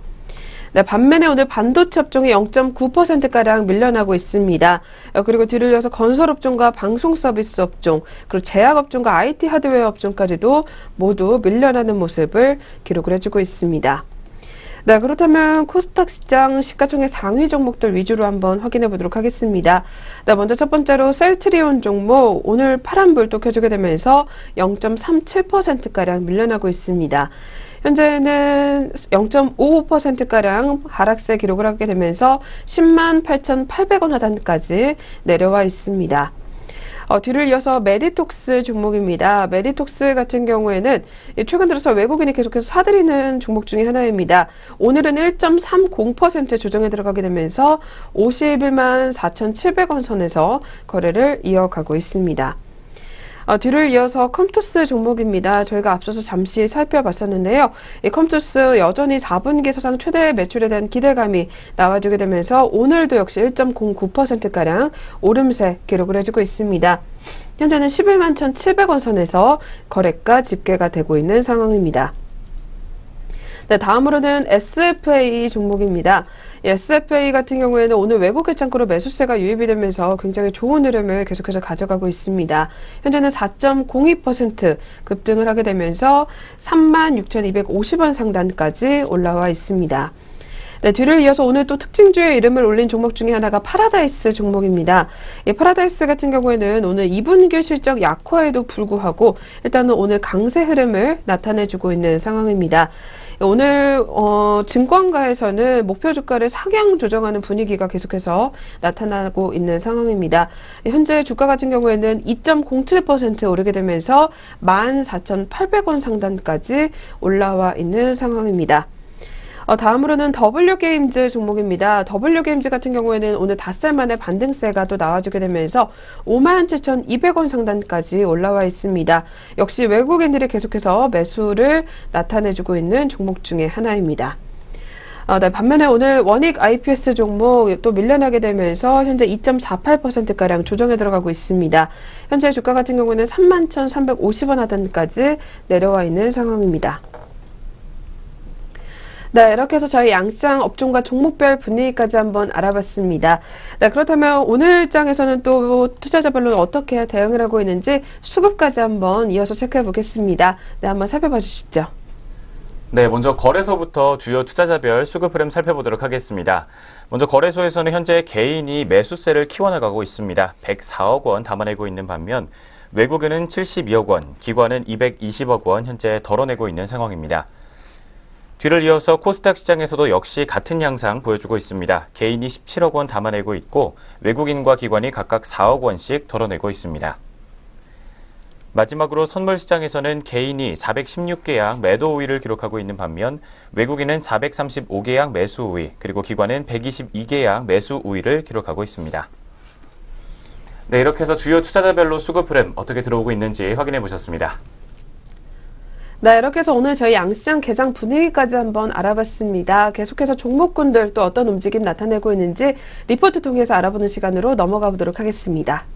네, 반면에 오늘 반도체 업종이 0.9%가량 밀려나고 있습니다. 그리고 뒤를 이어서 건설업종과 방송서비스 업종, 그리고 제약업종과 IT 하드웨어 업종까지도 모두 밀려나는 모습을 기록을 해주고 있습니다. 네, 그렇다면 코스닥 시장 시가총액 상위 종목들 위주로 한번 확인해 보도록 하겠습니다. 네, 먼저 첫 번째로 셀트리온 종목 오늘 파란불도 켜주게 되면서 0.37%가량 밀려나고 있습니다. 현재는 0.55%가량 하락세 기록을 하게 되면서 10만 8,800원 하단까지 내려와 있습니다. 뒤를 이어서 메디톡스 종목입니다. 메디톡스 같은 경우에는 최근 들어서 외국인이 계속해서 사들이는 종목 중에 하나입니다. 오늘은 1.30% 조정에 들어가게 되면서 51만 4,700원 선에서 거래를 이어가고 있습니다. 뒤를 이어서 컴투스 종목입니다. 저희가 앞서서 잠시 살펴봤었는데요. 이 컴투스 여전히 4분기 사상 최대 매출에 대한 기대감이 나와주게 되면서 오늘도 역시 1.09%가량 오름세 기록을 해주고 있습니다. 현재는 11만 1,700원 선에서 거래가 집계가 되고 있는 상황입니다. 네, 다음으로는 SFA 종목입니다. SFA 같은 경우에는 오늘 외국계 창구로 매수세가 유입이 되면서 굉장히 좋은 흐름을 계속해서 가져가고 있습니다. 현재는 4.02% 급등을 하게 되면서 36,250원 상단까지 올라와 있습니다. 네, 뒤를 이어서 오늘 또 특징주의 이름을 올린 종목 중에 하나가 파라다이스 종목입니다. 이 파라다이스 같은 경우에는 오늘 2분기 실적 약화에도 불구하고 일단은 오늘 강세 흐름을 나타내주고 있는 상황입니다. 오늘 증권가에서는 목표 주가를 상향 조정하는 분위기가 계속해서 나타나고 있는 상황입니다. 현재 주가 같은 경우에는 2.07% 오르게 되면서 14,800원 상단까지 올라와 있는 상황입니다. 다음으로는 W게임즈 종목입니다. W게임즈 같은 경우에는 오늘 닷새 만에 반등세가 또 나와주게 되면서 57,200원 상단까지 올라와 있습니다. 역시 외국인들이 계속해서 매수를 나타내주고 있는 종목 중에 하나입니다. 네, 반면에 오늘 원익 IPS 종목 또 밀려나게 되면서 현재 2.48%가량 조정에 들어가고 있습니다. 현재 주가 같은 경우는 31,350원 하단까지 내려와 있는 상황입니다. 네, 이렇게 해서 저희 양시장 업종과 종목별 분위기까지 한번 알아봤습니다. 네, 그렇다면 오늘 장에서는 또 투자자별로 어떻게 대응을 하고 있는지 수급까지 한번 이어서 체크해 보겠습니다. 네, 한번 살펴봐 주시죠. 네, 먼저 거래소부터 주요 투자자별 수급 흐름 살펴보도록 하겠습니다. 먼저 거래소에서는 현재 개인이 매수세를 키워나가고 있습니다. 104억 원 담아내고 있는 반면 외국인은 72억 원, 기관은 220억 원 현재 덜어내고 있는 상황입니다. 뒤를 이어서 코스닥 시장에서도 역시 같은 양상 보여주고 있습니다. 개인이 17억 원 담아내고 있고 외국인과 기관이 각각 4억 원씩 덜어내고 있습니다. 마지막으로 선물시장에서는 개인이 416개약 매도 우위를 기록하고 있는 반면 외국인은 435개약 매수 우위, 그리고 기관은 122개약 매수 우위를 기록하고 있습니다. 네, 이렇게 해서 주요 투자자별로 수급 흐름 어떻게 들어오고 있는지 확인해 보셨습니다. 네, 이렇게 해서 오늘 저희 양시장 개장 분위기까지 한번 알아봤습니다. 계속해서 종목군들 또 어떤 움직임 나타내고 있는지 리포트 통해서 알아보는 시간으로 넘어가 보도록 하겠습니다.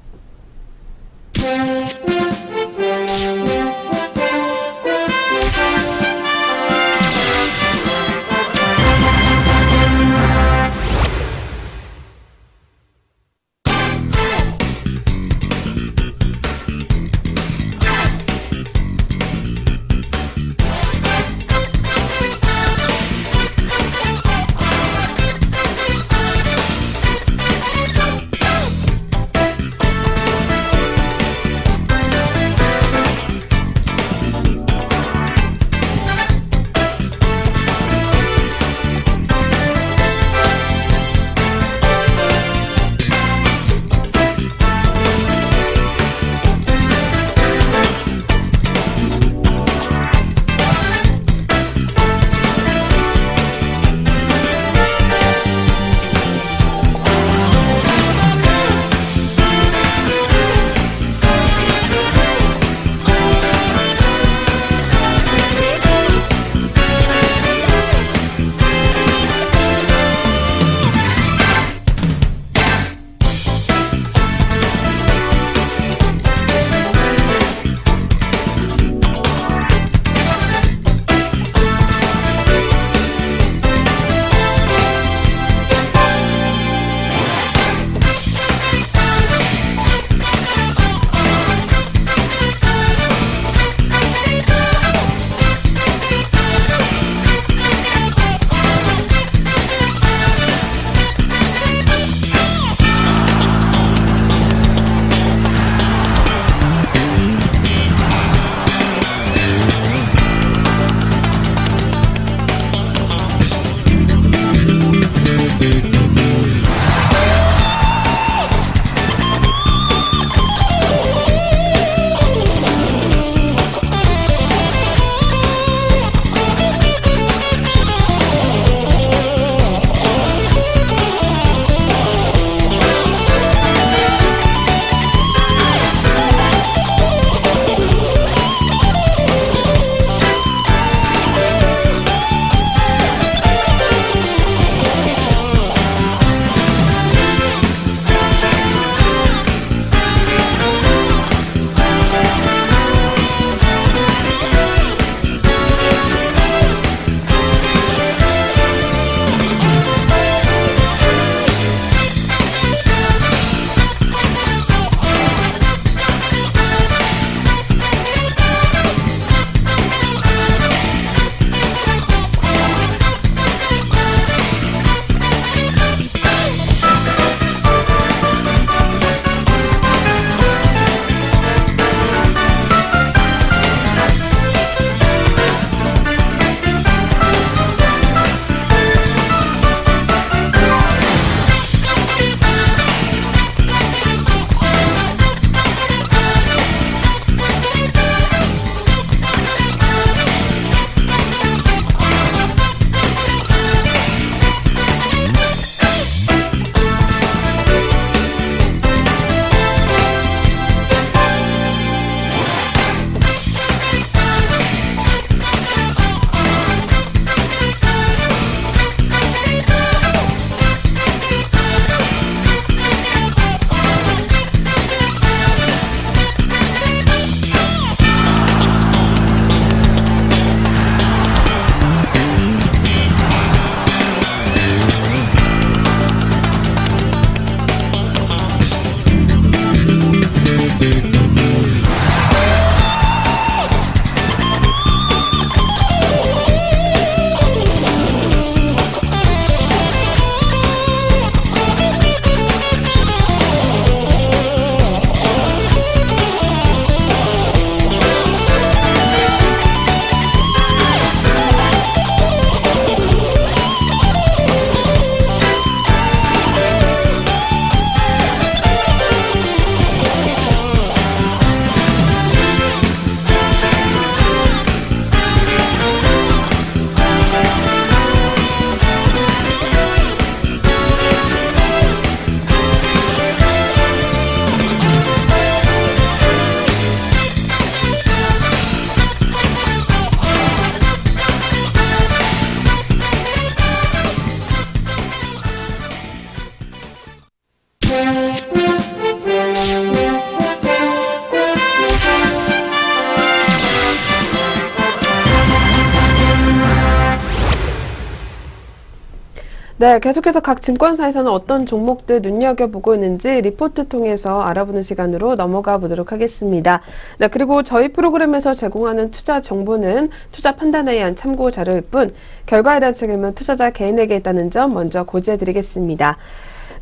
네, 계속해서 각 증권사에서는 어떤 종목들 눈여겨보고 있는지 리포트 통해서 알아보는 시간으로 넘어가 보도록 하겠습니다. 네, 그리고 저희 프로그램에서 제공하는 투자 정보는 투자 판단에 의한 참고 자료일 뿐 결과에 대한 책임은 투자자 개인에게 있다는 점 먼저 고지해드리겠습니다.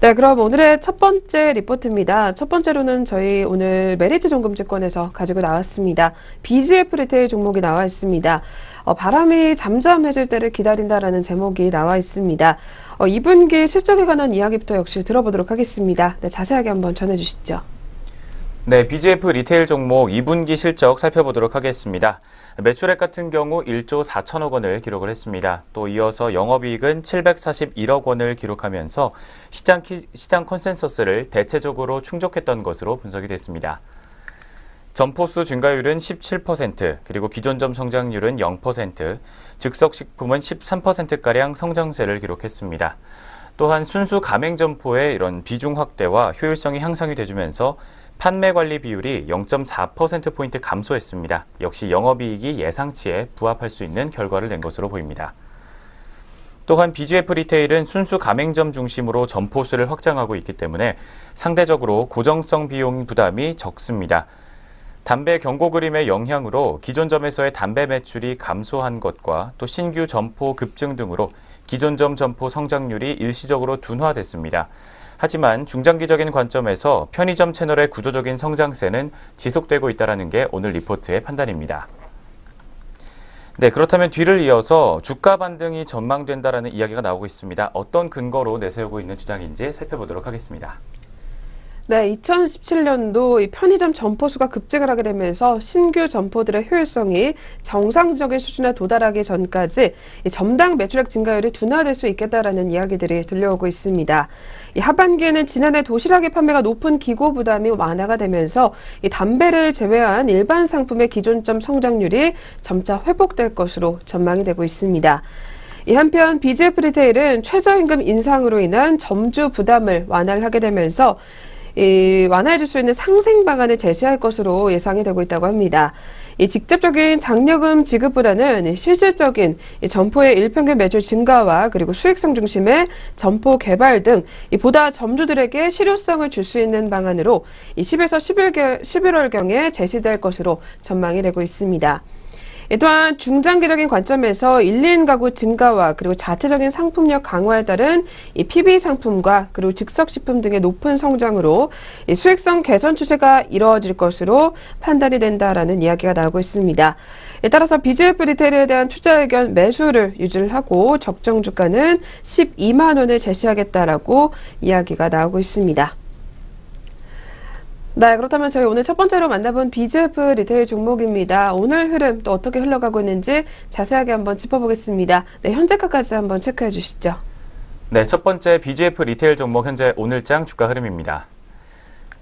네, 그럼 오늘의 첫 번째 리포트입니다. 첫 번째로는 저희 오늘 메리츠종금증권에서 가지고 나왔습니다. BGF 리테일 종목이 나와 있습니다. 바람이 잠잠해질 때를 기다린다라는 제목이 나와 있습니다. 2분기 실적에 관한 이야기부터 역시 들어보도록 하겠습니다. 네, 자세하게 한번 전해주시죠. 네, BGF 리테일 종목 2분기 실적 살펴보도록 하겠습니다. 매출액 같은 경우 1조 4천억 원을 기록을 했습니다. 또 이어서 영업이익은 741억 원을 기록하면서 시장 컨센서스를 대체적으로 충족했던 것으로 분석이 됐습니다. 점포수 증가율은 17%, 그리고 기존점 성장률은 0%, 즉석식품은 13%가량 성장세를 기록했습니다. 또한 순수 가맹점포의 이런 비중 확대와 효율성이 향상이 돼주면서 판매 관리 비율이 0.4%포인트 감소했습니다. 역시 영업이익이 예상치에 부합할 수 있는 결과를 낸 것으로 보입니다. 또한 BGF 리테일은 순수 가맹점 중심으로 점포수를 확장하고 있기 때문에 상대적으로 고정성 비용 부담이 적습니다. 담배 경고 그림의 영향으로 기존 점에서의 담배 매출이 감소한 것과 또 신규 점포 급증 등으로 기존 점 점포 성장률이 일시적으로 둔화됐습니다. 하지만 중장기적인 관점에서 편의점 채널의 구조적인 성장세는 지속되고 있다는 게 오늘 리포트의 판단입니다. 네, 그렇다면 뒤를 이어서 주가 반등이 전망된다라는 이야기가 나오고 있습니다. 어떤 근거로 내세우고 있는 주장인지 살펴보도록 하겠습니다. 네, 2017년도 이 편의점 점포수가 급증을 하게 되면서 신규 점포들의 효율성이 정상적인 수준에 도달하기 전까지 이 점당 매출액 증가율이 둔화될 수 있겠다라는 이야기들이 들려오고 있습니다. 이 하반기에는 지난해 도시락의 판매가 높은 기고 부담이 완화가 되면서 이 담배를 제외한 일반 상품의 기존점 성장률이 점차 회복될 것으로 전망이 되고 있습니다. 이 한편 BGF 리테일은 최저임금 인상으로 인한 점주 부담을 완화를 하게 되면서 완화해줄 수 있는 상생 방안을 제시할 것으로 예상이 되고 있다고 합니다. 이 직접적인 장려금 지급보다는 실질적인 점포의 일평균 매출 증가와 그리고 수익성 중심의 점포 개발 등 보다 점주들에게 실효성을 줄 수 있는 방안으로 10에서 11월경에 제시될 것으로 전망이 되고 있습니다. 또한 중장기적인 관점에서 1인 가구 증가와 그리고 자체적인 상품력 강화에 따른 이 PB 상품과 그리고 즉석식품 등의 높은 성장으로 이 수익성 개선 추세가 이루어질 것으로 판단이 된다라는 이야기가 나오고 있습니다. 따라서 BGF 리테일에 대한 투자 의견 매수를 유지를 하고 적정 주가는 12만 원을 제시하겠다라고 이야기가 나오고 있습니다. 네, 그렇다면 저희 오늘 첫 번째로 만나본 BGF 리테일 종목입니다. 오늘 흐름 또 어떻게 흘러가고 있는지 자세하게 한번 짚어보겠습니다. 네, 현재가까지 한번 체크해 주시죠. 네, 첫 번째 BGF 리테일 종목 현재 오늘장 주가 흐름입니다.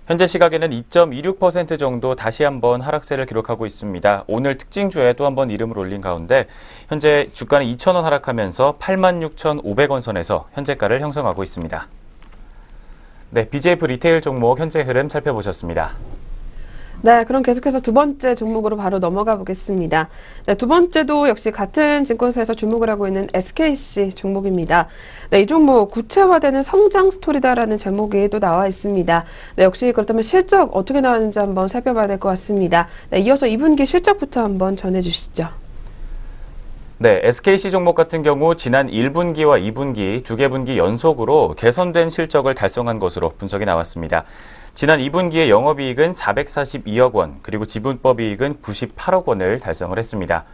현재 시각에는 2.26% 정도 다시 한번 하락세를 기록하고 있습니다. 오늘 특징주에 또 한번 이름을 올린 가운데 현재 주가는 2,000원 하락하면서 86,500원 선에서 현재가를 형성하고 있습니다. 네, BGF 리테일 종목 현재 흐름 살펴보셨습니다. 네, 그럼 계속해서 두 번째 종목으로 바로 넘어가 보겠습니다. 네, 두 번째도 역시 같은 증권사에서 주목을 하고 있는 SKC 종목입니다. 네, 이 종목 구체화되는 성장 스토리다라는 제목이 또 나와 있습니다. 네, 역시 그렇다면 실적 어떻게 나왔는지 한번 살펴봐야 될 것 같습니다. 네, 이어서 2분기 실적부터 한번 전해주시죠. 네, SKC 종목 같은 경우 지난 1분기와 2분기 두 개 분기 연속으로 개선된 실적을 달성한 것으로 분석이 나왔습니다. 지난 2분기의 영업이익은 442억 원, 그리고 지분법이익은 98억 원을 달성을 했습니다.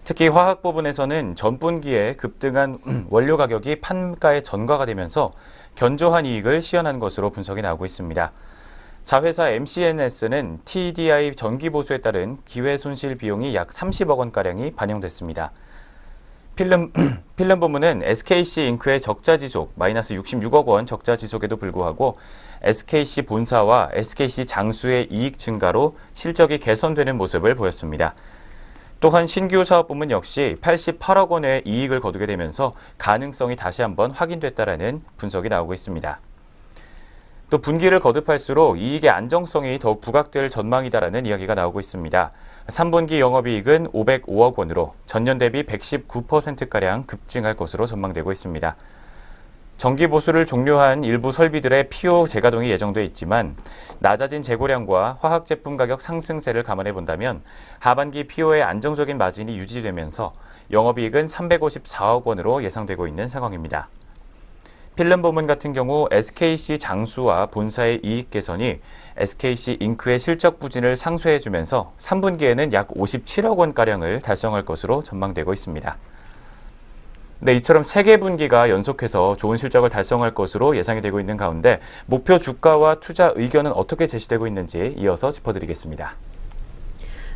특히 화학 부분에서는 전분기에 급등한 원료 가격이 판가에 전가가 되면서 견조한 이익을 시현한 것으로 분석이 나오고 있습니다. 자회사 MCNS는 TDI 전기 보수에 따른 기회 손실 비용이 약 30억 원가량이 반영됐습니다. 필름 부문은 SKC 잉크의 적자 지속, 마이너스 66억 원 적자 지속에도 불구하고 SKC 본사와 SKC 장수의 이익 증가로 실적이 개선되는 모습을 보였습니다. 또한 신규 사업 부문 역시 88억 원의 이익을 거두게 되면서 가능성이 다시 한번 확인됐다라는 분석이 나오고 있습니다. 또 분기를 거듭할수록 이익의 안정성이 더욱 부각될 전망이다라는 이야기가 나오고 있습니다. 3분기 영업이익은 505억 원으로 전년 대비 119%가량 급증할 것으로 전망되고 있습니다. 정기 보수를 종료한 일부 설비들의 PO 재가동이 예정돼 있지만 낮아진 재고량과 화학 제품 가격 상승세를 감안해 본다면 하반기 PO의 안정적인 마진이 유지되면서 영업이익은 354억 원으로 예상되고 있는 상황입니다. 필름 부문 같은 경우 SKC 장수와 본사의 이익 개선이 SKC 잉크의 실적 부진을 상쇄해주면서 3분기에는 약 57억 원가량을 달성할 것으로 전망되고 있습니다. 네, 이처럼 3개 분기가 연속해서 좋은 실적을 달성할 것으로 예상이 되고 있는 가운데 목표 주가와 투자 의견은 어떻게 제시되고 있는지 이어서 짚어드리겠습니다.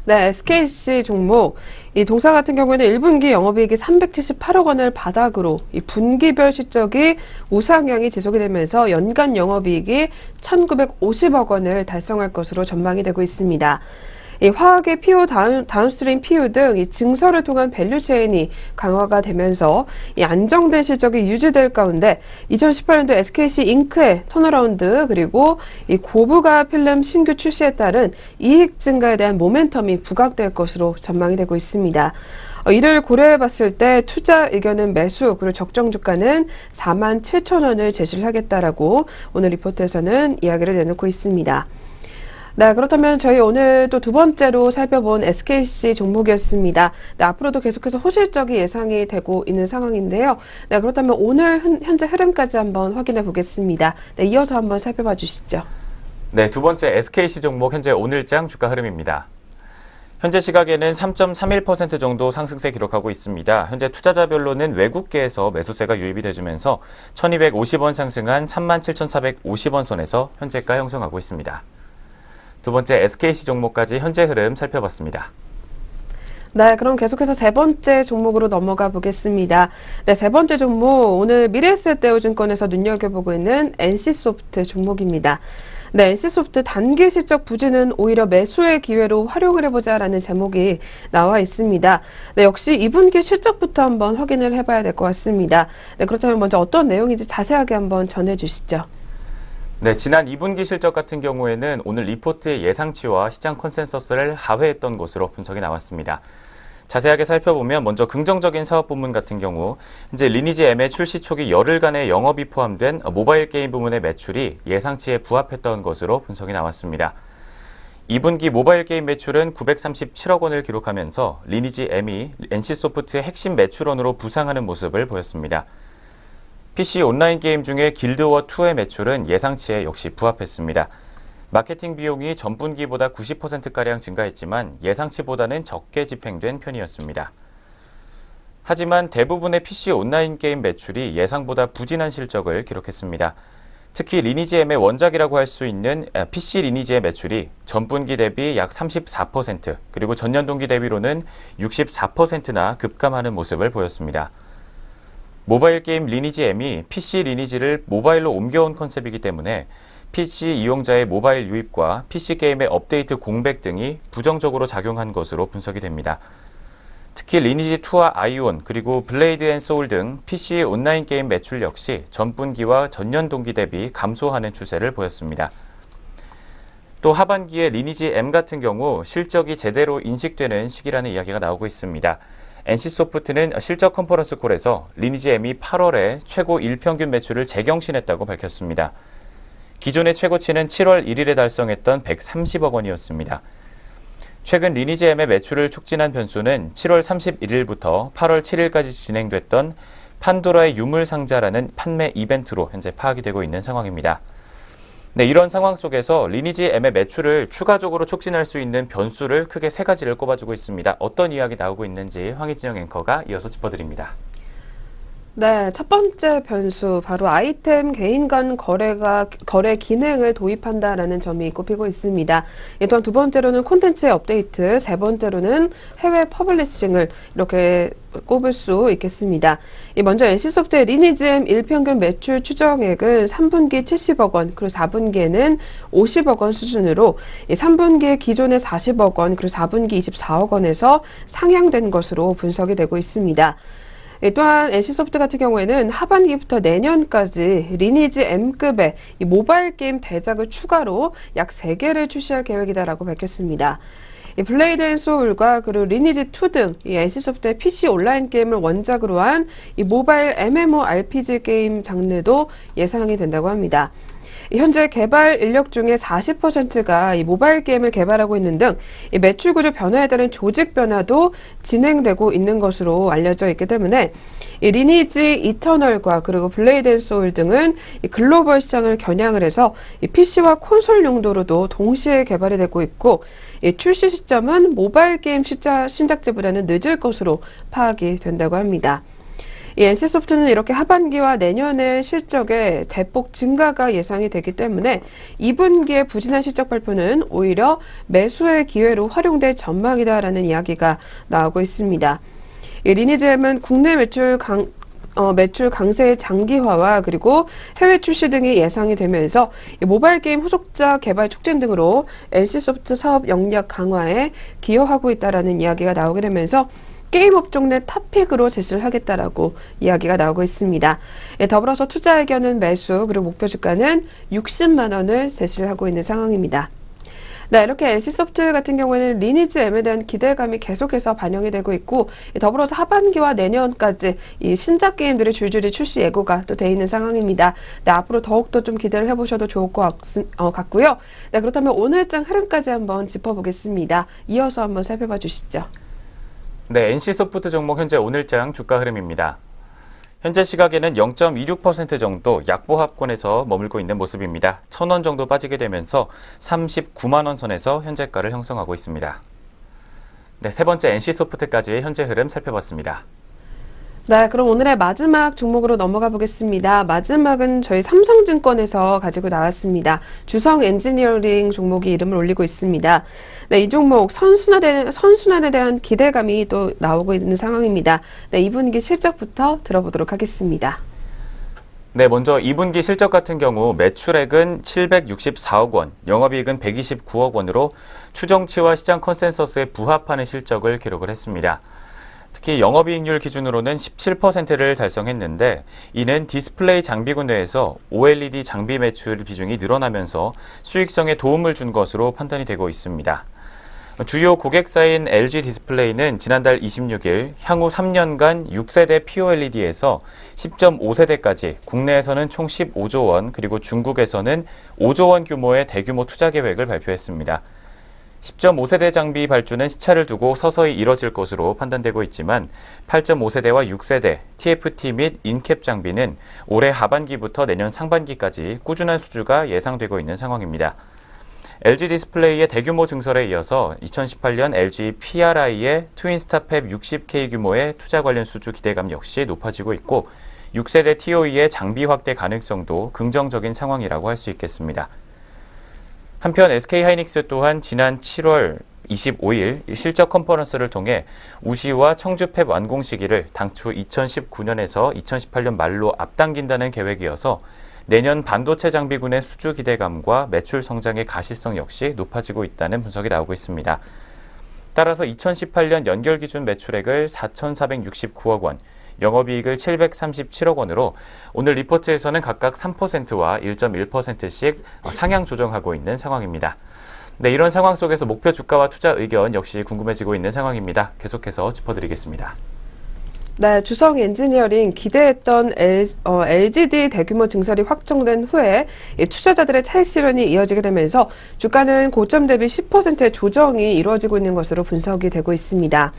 네, SKC 종목 이 동사 같은 경우에는 1분기 영업이익이 378억 원을 바닥으로 이 분기별 실적이 우상향이 지속이 되면서 연간 영업이익이 1,950억 원을 달성할 것으로 전망이 되고 있습니다. 이 화학의 PO, 다운스트림 PO 등 이 증설을 통한 밸류체인이 강화가 되면서 이 안정된 실적이 유지될 가운데 2018년도 SKC 잉크의 턴어라운드 그리고 이 고부가 필름 신규 출시에 따른 이익 증가에 대한 모멘텀이 부각될 것으로 전망이 되고 있습니다. 이를 고려해 봤을 때 투자 의견은 매수 그리고 적정 주가는 47,000원을 제시를 하겠다라고 오늘 리포트에서는 이야기를 내놓고 있습니다. 네, 그렇다면 저희 오늘 또 두 번째로 살펴본 SKC 종목이었습니다. 네, 앞으로도 계속해서 호실적이 예상이 되고 있는 상황인데요. 네, 그렇다면 오늘 현재 흐름까지 한번 확인해 보겠습니다. 네, 이어서 한번 살펴봐 주시죠. 네, 두 번째 SKC 종목 현재 오늘장 주가 흐름입니다. 현재 시각에는 3.31% 정도 상승세 기록하고 있습니다. 현재 투자자별로는 외국계에서 매수세가 유입이 돼주면서 1,250원 상승한 37,450원 선에서 현재가 형성하고 있습니다. 두 번째 SKC 종목까지 현재 흐름 살펴봤습니다. 네, 그럼 계속해서 세 번째 종목으로 넘어가 보겠습니다. 네, 세 번째 종목 오늘 미래에셋대우증권에서 눈여겨보고 있는 NC소프트 종목입니다. 네, NC소프트 단기 실적 부진은 오히려 매수의 기회로 활용을 해보자라는 제목이 나와 있습니다. 네, 역시 2분기 실적부터 한번 확인을 해봐야 될 것 같습니다. 네, 그렇다면 먼저 어떤 내용인지 자세하게 한번 전해주시죠. 네, 지난 2분기 실적 같은 경우에는 오늘 리포트의 예상치와 시장 컨센서스를 하회했던 것으로 분석이 나왔습니다. 자세하게 살펴보면 먼저 긍정적인 사업 부문 같은 경우 현재 리니지 M의 출시 초기 열흘간의 영업이 포함된 모바일 게임 부문의 매출이 예상치에 부합했던 것으로 분석이 나왔습니다. 2분기 모바일 게임 매출은 937억 원을 기록하면서 리니지 M이 NC소프트의 핵심 매출원으로 부상하는 모습을 보였습니다. PC 온라인 게임 중에 길드워2의 매출은 예상치에 역시 부합했습니다. 마케팅 비용이 전분기보다 90%가량 증가했지만 예상치보다는 적게 집행된 편이었습니다. 하지만 대부분의 PC 온라인 게임 매출이 예상보다 부진한 실적을 기록했습니다. 특히 리니지 M의 원작이라고 할 수 있는 PC 리니지의 매출이 전분기 대비 약 34% 그리고 전년 동기 대비로는 64%나 급감하는 모습을 보였습니다. 모바일 게임 리니지 M이 PC 리니지를 모바일로 옮겨온 컨셉이기 때문에 PC 이용자의 모바일 유입과 PC 게임의 업데이트 공백 등이 부정적으로 작용한 것으로 분석이 됩니다. 특히 리니지2와 아이온 그리고 블레이드 앤 소울 등 PC 온라인 게임 매출 역시 전분기와 전년 동기 대비 감소하는 추세를 보였습니다. 또 하반기에 리니지 M 같은 경우 실적이 제대로 인식되는 시기라는 이야기가 나오고 있습니다. NC소프트는 실적 컨퍼런스 콜에서 리니지 M이 8월에 최고 일평균 매출을 재경신했다고 밝혔습니다. 기존의 최고치는 7월 1일에 달성했던 130억 원이었습니다. 최근 리니지 M의 매출을 촉진한 변수는 7월 31일부터 8월 7일까지 진행됐던 판도라의 유물 상자라는 판매 이벤트로 현재 파악이 되고 있는 상황입니다. 네, 이런 상황 속에서 리니지 M의 매출을 추가적으로 촉진할 수 있는 변수를 크게 세 가지를 꼽아주고 있습니다. 어떤 이야기 나오고 있는지 황희진영 앵커가 이어서 짚어드립니다. 네, 첫 번째 변수 바로 아이템 개인 간 거래 기능을 도입한다라는 점이 꼽히고 있습니다. 또한 두 번째로는 콘텐츠의 업데이트, 세 번째로는 해외 퍼블리싱을 이렇게 꼽을 수 있겠습니다. 먼저 NC소프트의 리니지 M 일평균 매출 추정액은 3분기 70억 원, 그리고 4분기에는 50억 원 수준으로 3분기에 기존의 40억 원, 그리고 4분기 24억 원에서 상향된 것으로 분석이 되고 있습니다. 또한 NC소프트 같은 경우에는 하반기부터 내년까지 리니지 M급의 이 모바일 게임 대작을 추가로 약 3개를 출시할 계획이다라고 밝혔습니다. 이 블레이드 앤 소울과 그리고 리니지 2 등 이 NC소프트의 PC 온라인 게임을 원작으로 한 이 모바일 MMORPG 게임 장르도 예상이 된다고 합니다. 현재 개발 인력 중에 40%가 이 모바일 게임을 개발하고 있는 등 이 매출 구조 변화에 따른 조직 변화도 진행되고 있는 것으로 알려져 있기 때문에 이 리니지 이터널과 그리고 블레이드 앤 소울 등은 이 글로벌 시장을 겨냥을 해서 이 PC와 콘솔 용도로도 동시에 개발이 되고 있고 이 출시 시점은 모바일 게임 신작 때보다는 늦을 것으로 파악이 된다고 합니다. 이 NC소프트는 이렇게 하반기와 내년의 실적에 대폭 증가가 예상이 되기 때문에 2분기의 부진한 실적 발표는 오히려 매수의 기회로 활용될 전망이다라는 이야기가 나오고 있습니다. 이 리니지M은 국내 매출 강세의 장기화와 그리고 해외 출시 등이 예상이 되면서 이 모바일 게임 후속작 개발 촉진 등으로 NC소프트 사업 역량 강화에 기여하고 있다라는 이야기가 나오게 되면서 게임 업종 내 탑픽으로 제시를 하겠다라고 이야기가 나오고 있습니다. 더불어서 투자 의견은 매수 그리고 목표 주가는 60만 원을 제시를 하고 있는 상황입니다. 네, 이렇게 NC소프트 같은 경우에는 리니지 M에 대한 기대감이 계속해서 반영이 되고 있고 더불어서 하반기와 내년까지 이 신작 게임들이 줄줄이 출시 예고가 또 돼 있는 상황입니다. 네, 앞으로 더욱더 좀 기대를 해보셔도 좋을 것 같고요. 네, 그렇다면 오늘장 흐름까지 한번 짚어보겠습니다. 이어서 한번 살펴봐 주시죠. 네, NC소프트 종목 현재 오늘장 주가 흐름입니다. 현재 시각에는 0.26% 정도 약보합권에서 머물고 있는 모습입니다. 1,000원 정도 빠지게 되면서 39만 원 선에서 현재가를 형성하고 있습니다. 네, 세 번째 NC소프트까지 현재 흐름 살펴봤습니다. 네, 그럼 오늘의 마지막 종목으로 넘어가 보겠습니다. 마지막은 저희 삼성증권에서 가지고 나왔습니다. 주성 엔지니어링 종목이 이름을 올리고 있습니다. 네, 이 종목 선순환에 대한 기대감이 또 나오고 있는 상황입니다. 네, 2분기 실적부터 들어보도록 하겠습니다. 네, 먼저 2분기 실적 같은 경우 매출액은 764억 원, 영업이익은 129억 원으로 추정치와 시장 컨센서스에 부합하는 실적을 기록을 했습니다. 특히 영업이익률 기준으로는 17%를 달성했는데 이는 디스플레이 장비군 내에서 OLED 장비 매출 비중이 늘어나면서 수익성에 도움을 준 것으로 판단이 되고 있습니다. 주요 고객사인 LG 디스플레이는 지난달 26일 향후 3년간 6세대 POLED에서 10.5세대까지 국내에서는 총 15조 원 그리고 중국에서는 5조 원 규모의 대규모 투자 계획을 발표했습니다. 10.5세대 장비 발주는 시차를 두고 서서히 이뤄질 것으로 판단되고 있지만 8.5세대와 6세대, TFT 및 인캡 장비는 올해 하반기부터 내년 상반기까지 꾸준한 수주가 예상되고 있는 상황입니다. LG 디스플레이의 대규모 증설에 이어서 2018년 LG PRI의 트윈스타팹 60K 규모의 투자 관련 수주 기대감 역시 높아지고 있고 6세대 TOE의 장비 확대 가능성도 긍정적인 상황이라고 할 수 있겠습니다. 한편 SK하이닉스 또한 지난 7월 25일 실적 컨퍼런스를 통해 우시와 청주 팹 완공 시기를 당초 2019년에서 2018년 말로 앞당긴다는 계획이어서 내년 반도체 장비군의 수주 기대감과 매출 성장의 가시성 역시 높아지고 있다는 분석이 나오고 있습니다. 따라서 2018년 연결 기준 매출액을 4,469억 원, 영업이익을 737억 원으로 오늘 리포트에서는 각각 3%와 1.1%씩 상향 조정하고 있는 상황입니다. 네, 이런 상황 속에서 목표 주가와 투자 의견 역시 궁금해지고 있는 상황입니다. 계속해서 짚어드리겠습니다. 네, 주성 엔지니어링 기대했던 LGD 대규모 증설이 확정된 후에 투자자들의 차익 실현이 이어지게 되면서 주가는 고점 대비 10%의 조정이 이루어지고 있는 것으로 분석이 되고 있습니다.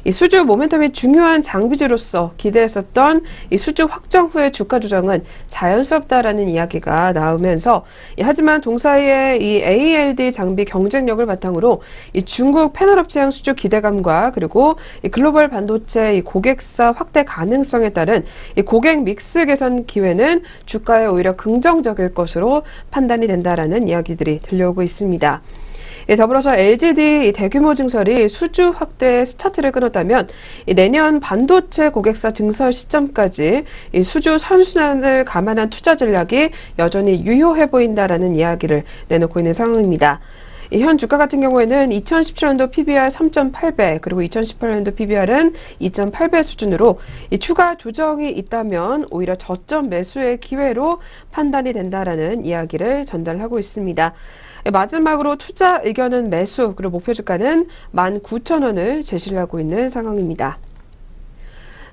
이 수주 모멘텀이 중요한 장비주로서 기대했었던 이 수주 확정 후의 주가 조정은 자연스럽다라는 이야기가 나오면서 하지만 동사의 이 ALD 장비 경쟁력을 바탕으로 이 중국 패널업체형 수주 기대감과 그리고 이 글로벌 반도체 이 고객사 확대 가능성에 따른 이 고객 믹스 개선 기회는 주가에 오히려 긍정적일 것으로 판단이 된다라는 이야기들이 들려오고 있습니다. 더불어서 LGD 대규모 증설이 수주 확대의 스타트를 끊었다면 내년 반도체 고객사 증설 시점까지 수주 선순환을 감안한 투자 전략이 여전히 유효해 보인다라는 이야기를 내놓고 있는 상황입니다. 현 주가 같은 경우에는 2017년도 PBR 3.8배 그리고 2018년도 PBR은 2.8배 수준으로 추가 조정이 있다면 오히려 저점 매수의 기회로 판단이 된다라는 이야기를 전달하고 있습니다. 마지막으로 투자 의견은 매수, 그리고 목표 주가는 19,000원을 제시를 하고 있는 상황입니다.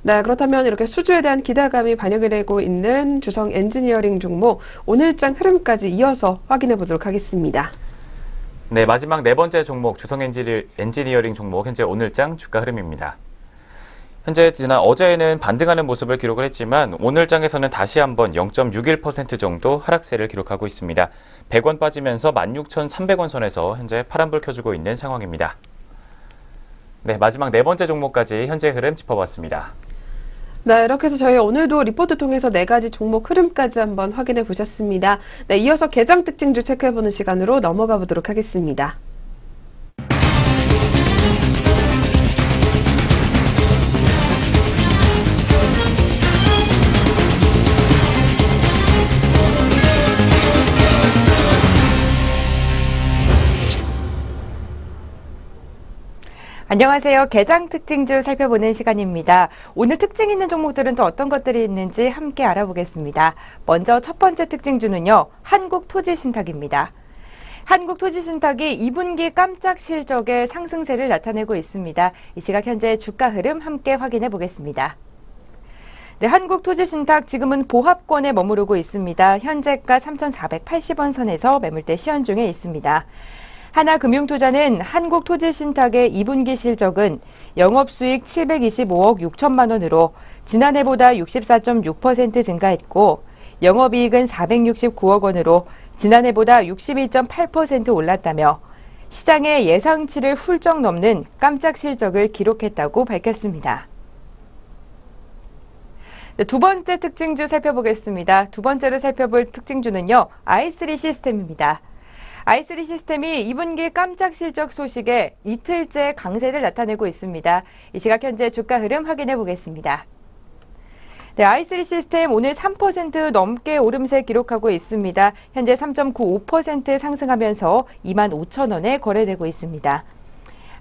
네, 그렇다면 이렇게 수주에 대한 기대감이 반영이 되고 있는 주성 엔지니어링 종목 오늘장 흐름까지 이어서 확인해 보도록 하겠습니다. 네, 마지막 네 번째 종목 주성 엔지니어링 종목 현재 오늘장 주가 흐름입니다. 현재 어제는 반등하는 모습을 기록을 했지만 오늘장에서는 다시 한번 0.61% 정도 하락세를 기록하고 있습니다. 100원 빠지면서 16,300원 선에서 현재 파란불 켜주고 있는 상황입니다. 네, 마지막 네 번째 종목까지 현재 흐름 짚어봤습니다. 네, 이렇게 해서 저희 오늘도 리포트 통해서 네 가지 종목 흐름까지 한번 확인해 보셨습니다. 네, 이어서 개장 특징주 체크해보는 시간으로 넘어가 보도록 하겠습니다. 안녕하세요. 개장 특징주 살펴보는 시간입니다. 오늘 특징 있는 종목들은 또 어떤 것들이 있는지 함께 알아보겠습니다. 먼저 첫 번째 특징주는요, 한국토지신탁입니다. 한국토지신탁이 2분기 깜짝 실적의 상승세를 나타내고 있습니다. 이 시각 현재 주가 흐름 함께 확인해 보겠습니다. 네, 한국토지신탁 지금은 보합권에 머무르고 있습니다. 현재가 3,480원 선에서 매물대 시연 중에 있습니다. 하나금융투자는 한국토지신탁의 2분기 실적은 영업수익 725억 6천만 원으로 지난해보다 64.6% 증가했고 영업이익은 469억 원으로 지난해보다 62.8% 올랐다며 시장의 예상치를 훌쩍 넘는 깜짝 실적을 기록했다고 밝혔습니다. 네, 두 번째 특징주 살펴보겠습니다. 두 번째로 살펴볼 특징주는요, i3 시스템입니다. i3 시스템이 2분기 깜짝 실적 소식에 이틀째 강세를 나타내고 있습니다. 이 시각 현재 주가 흐름 확인해 보겠습니다. 네, i3 시스템 오늘 3% 넘게 오름세 기록하고 있습니다. 현재 3.95% 상승하면서 25,000원에 거래되고 있습니다.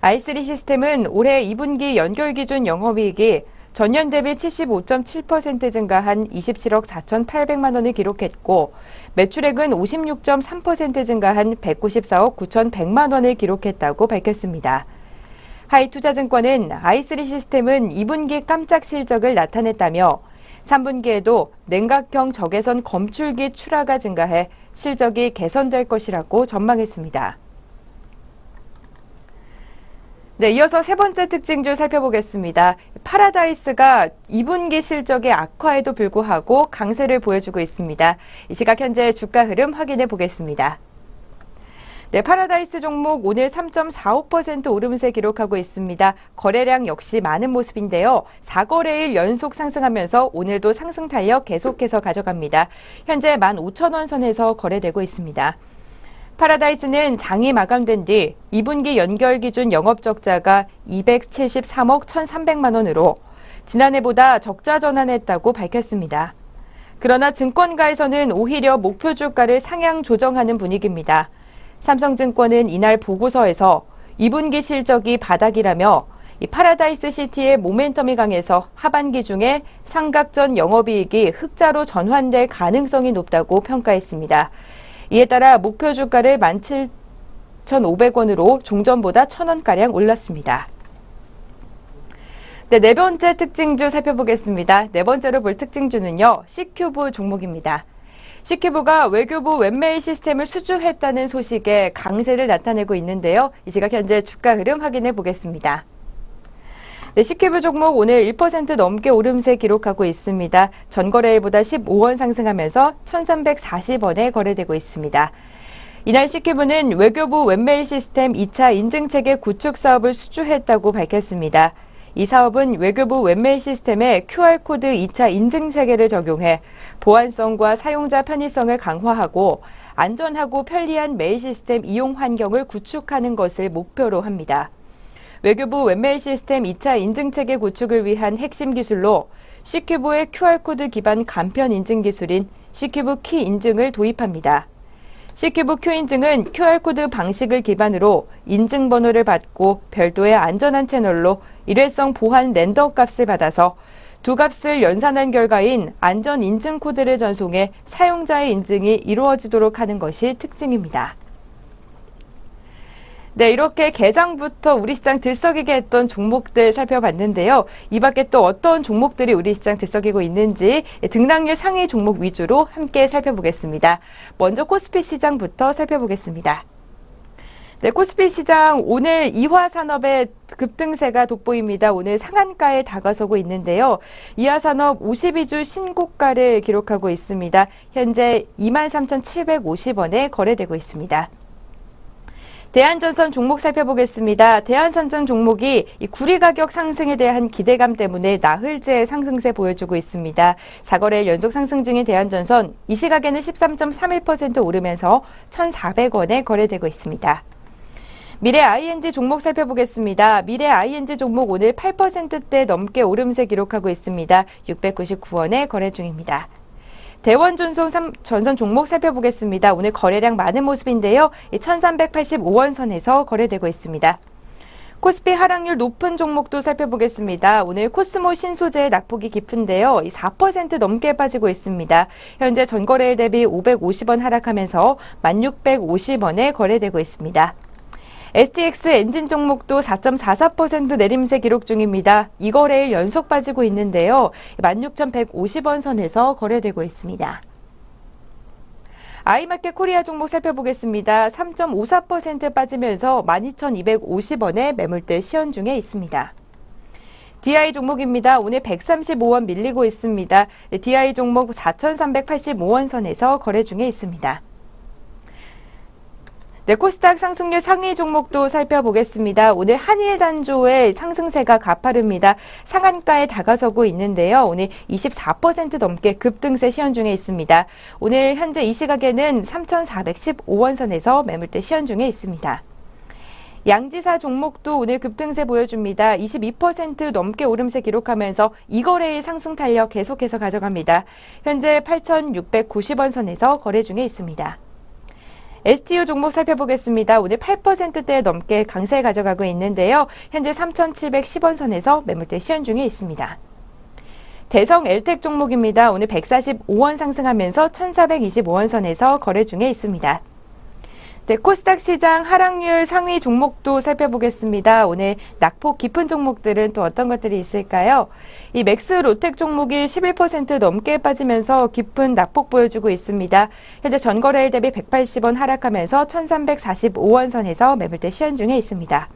i3 시스템은 올해 2분기 연결 기준 영업이익이 전년 대비 75.7% 증가한 27억 4,800만 원을 기록했고 매출액은 56.3% 증가한 194억 9,100만 원을 기록했다고 밝혔습니다. 하이투자증권은 i3 시스템은 2분기 깜짝 실적을 나타냈다며 3분기에도 냉각형 적외선 검출기 출하가 증가해 실적이 개선될 것이라고 전망했습니다. 네, 이어서 세 번째 특징주 살펴보겠습니다. 파라다이스가 2분기 실적의 악화에도 불구하고 강세를 보여주고 있습니다. 이 시각 현재 주가 흐름 확인해 보겠습니다. 네, 파라다이스 종목 오늘 3.45% 오름세 기록하고 있습니다. 거래량 역시 많은 모습인데요. 4거래일 연속 상승하면서 오늘도 상승 탄력 계속해서 가져갑니다. 현재 15,000원 선에서 거래되고 있습니다. 파라다이스는 장이 마감된 뒤 2분기 연결 기준 영업 적자가 273억 1,300만 원으로 지난해보다 적자 전환했다고 밝혔습니다. 그러나 증권가에서는 오히려 목표 주가를 상향 조정하는 분위기입니다. 삼성증권은 이날 보고서에서 2분기 실적이 바닥이라며 이 파라다이스 시티의 모멘텀이 강해서 하반기 중에 상각전 영업이익이 흑자로 전환될 가능성이 높다고 평가했습니다. 이에 따라 목표 주가를 17,500원으로 종전보다 1,000원가량 올랐습니다. 네, 네 번째 특징주 살펴보겠습니다. 네 번째로 볼 특징주는요, C큐브 종목입니다. C큐브가 외교부 웹메일 시스템을 수주했다는 소식에 강세를 나타내고 있는데요. 이 시각 현재 주가 흐름 확인해 보겠습니다. 네, C큐브 종목 오늘 1% 넘게 오름세 기록하고 있습니다. 전거래일보다 15원 상승하면서 1,340원에 거래되고 있습니다. 이날 C큐브는 외교부 웹메일 시스템 2차 인증체계 구축 사업을 수주했다고 밝혔습니다. 이 사업은 외교부 웹메일 시스템에 QR코드 2차 인증체계를 적용해 보안성과 사용자 편의성을 강화하고 안전하고 편리한 메일 시스템 이용 환경을 구축하는 것을 목표로 합니다. 외교부 웹메일 시스템 2차 인증체계 구축을 위한 핵심 기술로 C큐브의 QR코드 기반 간편 인증 기술인 C큐브 키 인증을 도입합니다. C큐브 큐 인증은 QR코드 방식을 기반으로 인증번호를 받고 별도의 안전한 채널로 일회성 보안 랜더 값을 받아서 두 값을 연산한 결과인 안전 인증 코드를 전송해 사용자의 인증이 이루어지도록 하는 것이 특징입니다. 네, 이렇게 개장부터 우리 시장 들썩이게 했던 종목들 살펴봤는데요. 이 밖에 또 어떤 종목들이 우리 시장 들썩이고 있는지 등락률 상위 종목 위주로 함께 살펴보겠습니다. 먼저 코스피 시장부터 살펴보겠습니다. 네, 코스피 시장 오늘 이화산업의 급등세가 돋보입니다. 오늘 상한가에 다가서고 있는데요. 이화산업 52주 신고가를 기록하고 있습니다. 현재 23,750원에 거래되고 있습니다. 대한전선 종목 살펴보겠습니다. 대한전선 종목이 이 구리 가격 상승에 대한 기대감 때문에 나흘째 상승세 보여주고 있습니다. 4거래일 연속 상승 중인 대한전선 이 시각에는 13.31% 오르면서 1,400원에 거래되고 있습니다. 미래 ING 종목 살펴보겠습니다. 미래 ING 종목 오늘 8%대 넘게 오름세 기록하고 있습니다. 699원에 거래 중입니다. 대원전송 전선 종목 살펴보겠습니다. 오늘 거래량 많은 모습인데요. 1385원 선에서 거래되고 있습니다. 코스피 하락률 높은 종목도 살펴보겠습니다. 오늘 코스모 신소재의 낙폭이 깊은데요. 4% 넘게 빠지고 있습니다. 현재 전거래일 대비 550원 하락하면서 1650원에 거래되고 있습니다. STX 엔진 종목도 4.44% 내림세 기록 중입니다. 2거래일 연속 빠지고 있는데요. 16,150원 선에서 거래되고 있습니다. 아이마켓 코리아 종목 살펴보겠습니다. 3.54% 빠지면서 12,250원에 매물대 시연 중에 있습니다. DI 종목입니다. 오늘 135원 밀리고 있습니다. DI 종목 4,385원 선에서 거래 중에 있습니다. 네, 코스닥 상승률 상위 종목도 살펴보겠습니다. 오늘 한일단조의 상승세가 가파릅니다. 상한가에 다가서고 있는데요. 오늘 24% 넘게 급등세 시연 중에 있습니다. 오늘 현재 이 시각에는 3,415원 선에서 매물대 시연 중에 있습니다. 양지사 종목도 오늘 급등세 보여줍니다. 22% 넘게 오름세 기록하면서 2거래일 상승 탄력 계속해서 가져갑니다. 현재 8,690원 선에서 거래 중에 있습니다. STU 종목 살펴보겠습니다. 오늘 8%대 넘게 강세 가져가고 있는데요. 현재 3,710원 선에서 매물대 시연 중에 있습니다. 대성 엘텍 종목입니다. 오늘 145원 상승하면서 1,425원 선에서 거래 중에 있습니다. 네, 코스닥 시장 하락률 상위 종목도 살펴보겠습니다. 오늘 낙폭 깊은 종목들은 또 어떤 것들이 있을까요? 이 맥스 로텍 종목이 11% 넘게 빠지면서 깊은 낙폭 보여주고 있습니다. 현재 전거래일 대비 180원 하락하면서 1,345원 선에서 매물대 시연 중에 있습니다.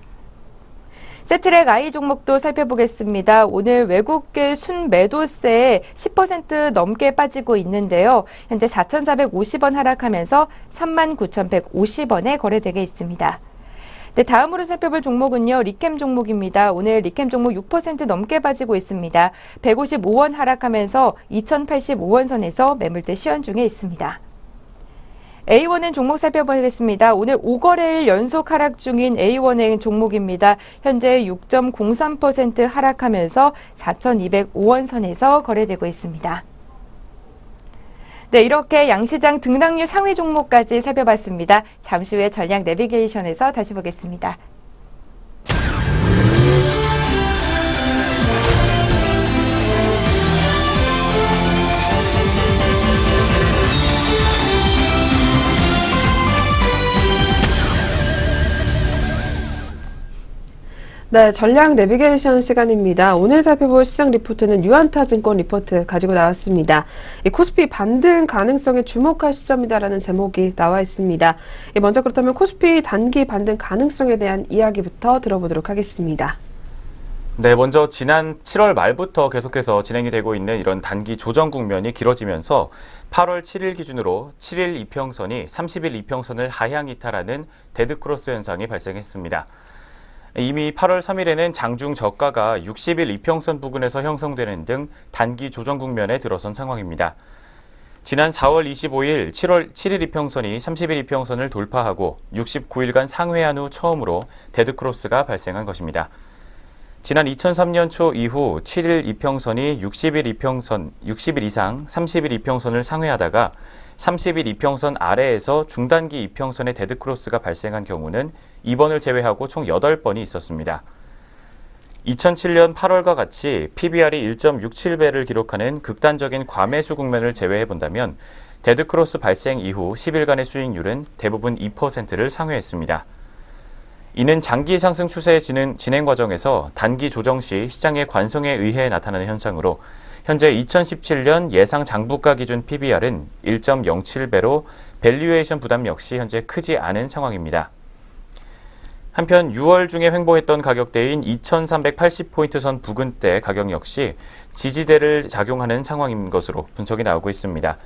세트랙 I 종목도 살펴보겠습니다. 오늘 외국계 순매도세에 10% 넘게 빠지고 있는데요. 현재 4,450원 하락하면서 39,150원에 거래되고 있습니다. 네, 다음으로 살펴볼 종목은요. 리캠 종목입니다. 오늘 리캠 종목 6% 넘게 빠지고 있습니다. 155원 하락하면서 2,085원 선에서 매물대 시연 중에 있습니다. A1행 종목 살펴보겠습니다. 오늘 5거래일 연속 하락 중인 A1행 종목입니다. 현재 6.03% 하락하면서 4,205원 선에서 거래되고 있습니다. 네, 이렇게 양시장 등락률 상위 종목까지 살펴봤습니다. 잠시 후에 전략 내비게이션에서 다시 보겠습니다. 네, 전략 내비게이션 시간입니다. 오늘 살펴볼 시장 리포트는 유안타증권 리포트 가지고 나왔습니다. 이 코스피 반등 가능성에 주목할 시점이다라는 제목이 나와 있습니다. 먼저 그렇다면 코스피 단기 반등 가능성에 대한 이야기부터 들어보도록 하겠습니다. 네, 먼저 지난 7월 말부터 계속해서 진행이 되고 있는 이런 단기 조정 국면이 길어지면서 8월 7일 기준으로 7일 이평선이 30일 이평선을 하향 이탈하는 데드크로스 현상이 발생했습니다. 이미 8월 3일에는 장중 저가가 60일 이평선 부근에서 형성되는 등 단기 조정 국면에 들어선 상황입니다. 지난 4월 25일 7일 이평선이 30일 이평선을 돌파하고 69일간 상회한 후 처음으로 데드크로스가 발생한 것입니다. 지난 2003년 초 이후 7일 이평선이 60일 이상 30일 이평선을 상회하다가 30일 이평선 아래에서 중단기 이평선의 데드크로스가 발생한 경우는 이번을 제외하고 총 8번이 있었습니다. 2007년 8월과 같이 PBR이 1.67배를 기록하는 극단적인 과매수 국면을 제외해본다면 데드크로스 발생 이후 10일간의 수익률은 대부분 2%를 상회했습니다. 이는 장기 상승 추세의 진행 과정에서 단기 조정 시 시장의 관성에 의해 나타나는 현상으로 현재 2017년 예상 장부가 기준 PBR은 1.07배로 밸류에이션 부담 역시 현재 크지 않은 상황입니다. 한편 6월 중에 횡보했던 가격대인 2380포인트 선 부근대 가격 역시 지지대를 작용하는 상황인 것으로 분석이 나오고 있습니다.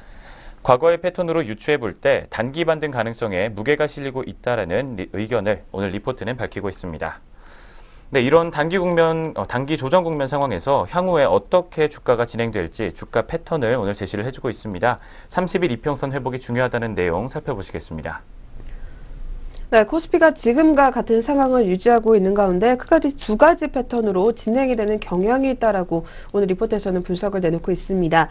과거의 패턴으로 유추해 볼 때 단기 반등 가능성에 무게가 실리고 있다라는 의견을 오늘 리포트는 밝히고 있습니다. 네, 이런 단기 조정 국면 상황에서 향후에 어떻게 주가가 진행될지 주가 패턴을 오늘 제시를 해주고 있습니다. 30일 이평선 회복이 중요하다는 내용 살펴보시겠습니다. 네, 코스피가 지금과 같은 상황을 유지하고 있는 가운데 크게 두 가지 패턴으로 진행이 되는 경향이 있다라고 오늘 리포트에서는 분석을 내놓고 있습니다.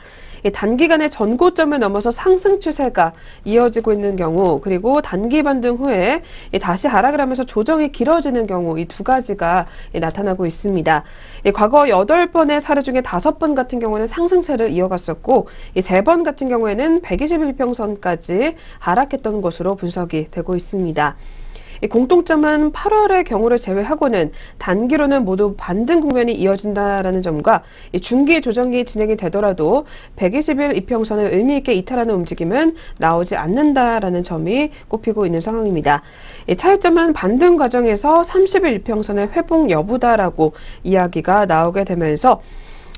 단기간에 전고점을 넘어서 상승 추세가 이어지고 있는 경우, 그리고 단기 반등 후에 다시 하락을 하면서 조정이 길어지는 경우, 이 두 가지가 나타나고 있습니다. 과거 8번의 사례 중에 5번 같은 경우는 상승세를 이어갔었고, 3번 같은 경우에는 121평선까지 하락했던 것으로 분석이 되고 있습니다. 이 공통점은 8월의 경우를 제외하고는 단기로는 모두 반등 국면이 이어진다라는 점과 이 중기 조정이 진행이 되더라도 120일 이평선을 의미 있게 이탈하는 움직임은 나오지 않는다라는 점이 꼽히고 있는 상황입니다. 이 차이점은 반등 과정에서 30일 이평선의 회복 여부다라고 이야기가 나오게 되면서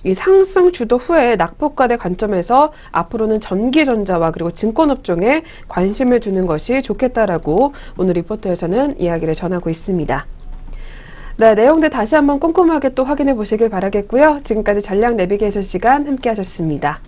이 상승 주도 후에 낙폭과대 관점에서 앞으로는 전기전자와 그리고 증권업종에 관심을 두는 것이 좋겠다라고 오늘 리포트에서는 이야기를 전하고 있습니다. 네, 내용들 다시 한번 꼼꼼하게 또 확인해 보시길 바라겠고요. 지금까지 전략 내비게이션 시간 함께 하셨습니다.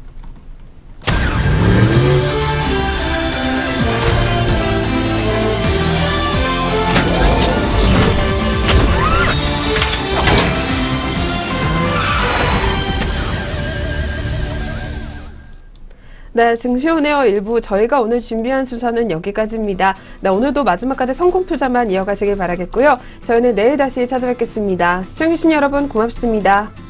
네, 증시오네어 일부 저희가 오늘 준비한 순서는 여기까지입니다. 네, 오늘도 마지막까지 성공 투자만 이어가시길 바라겠고요. 저희는 내일 다시 찾아뵙겠습니다. 시청해주신 여러분 고맙습니다.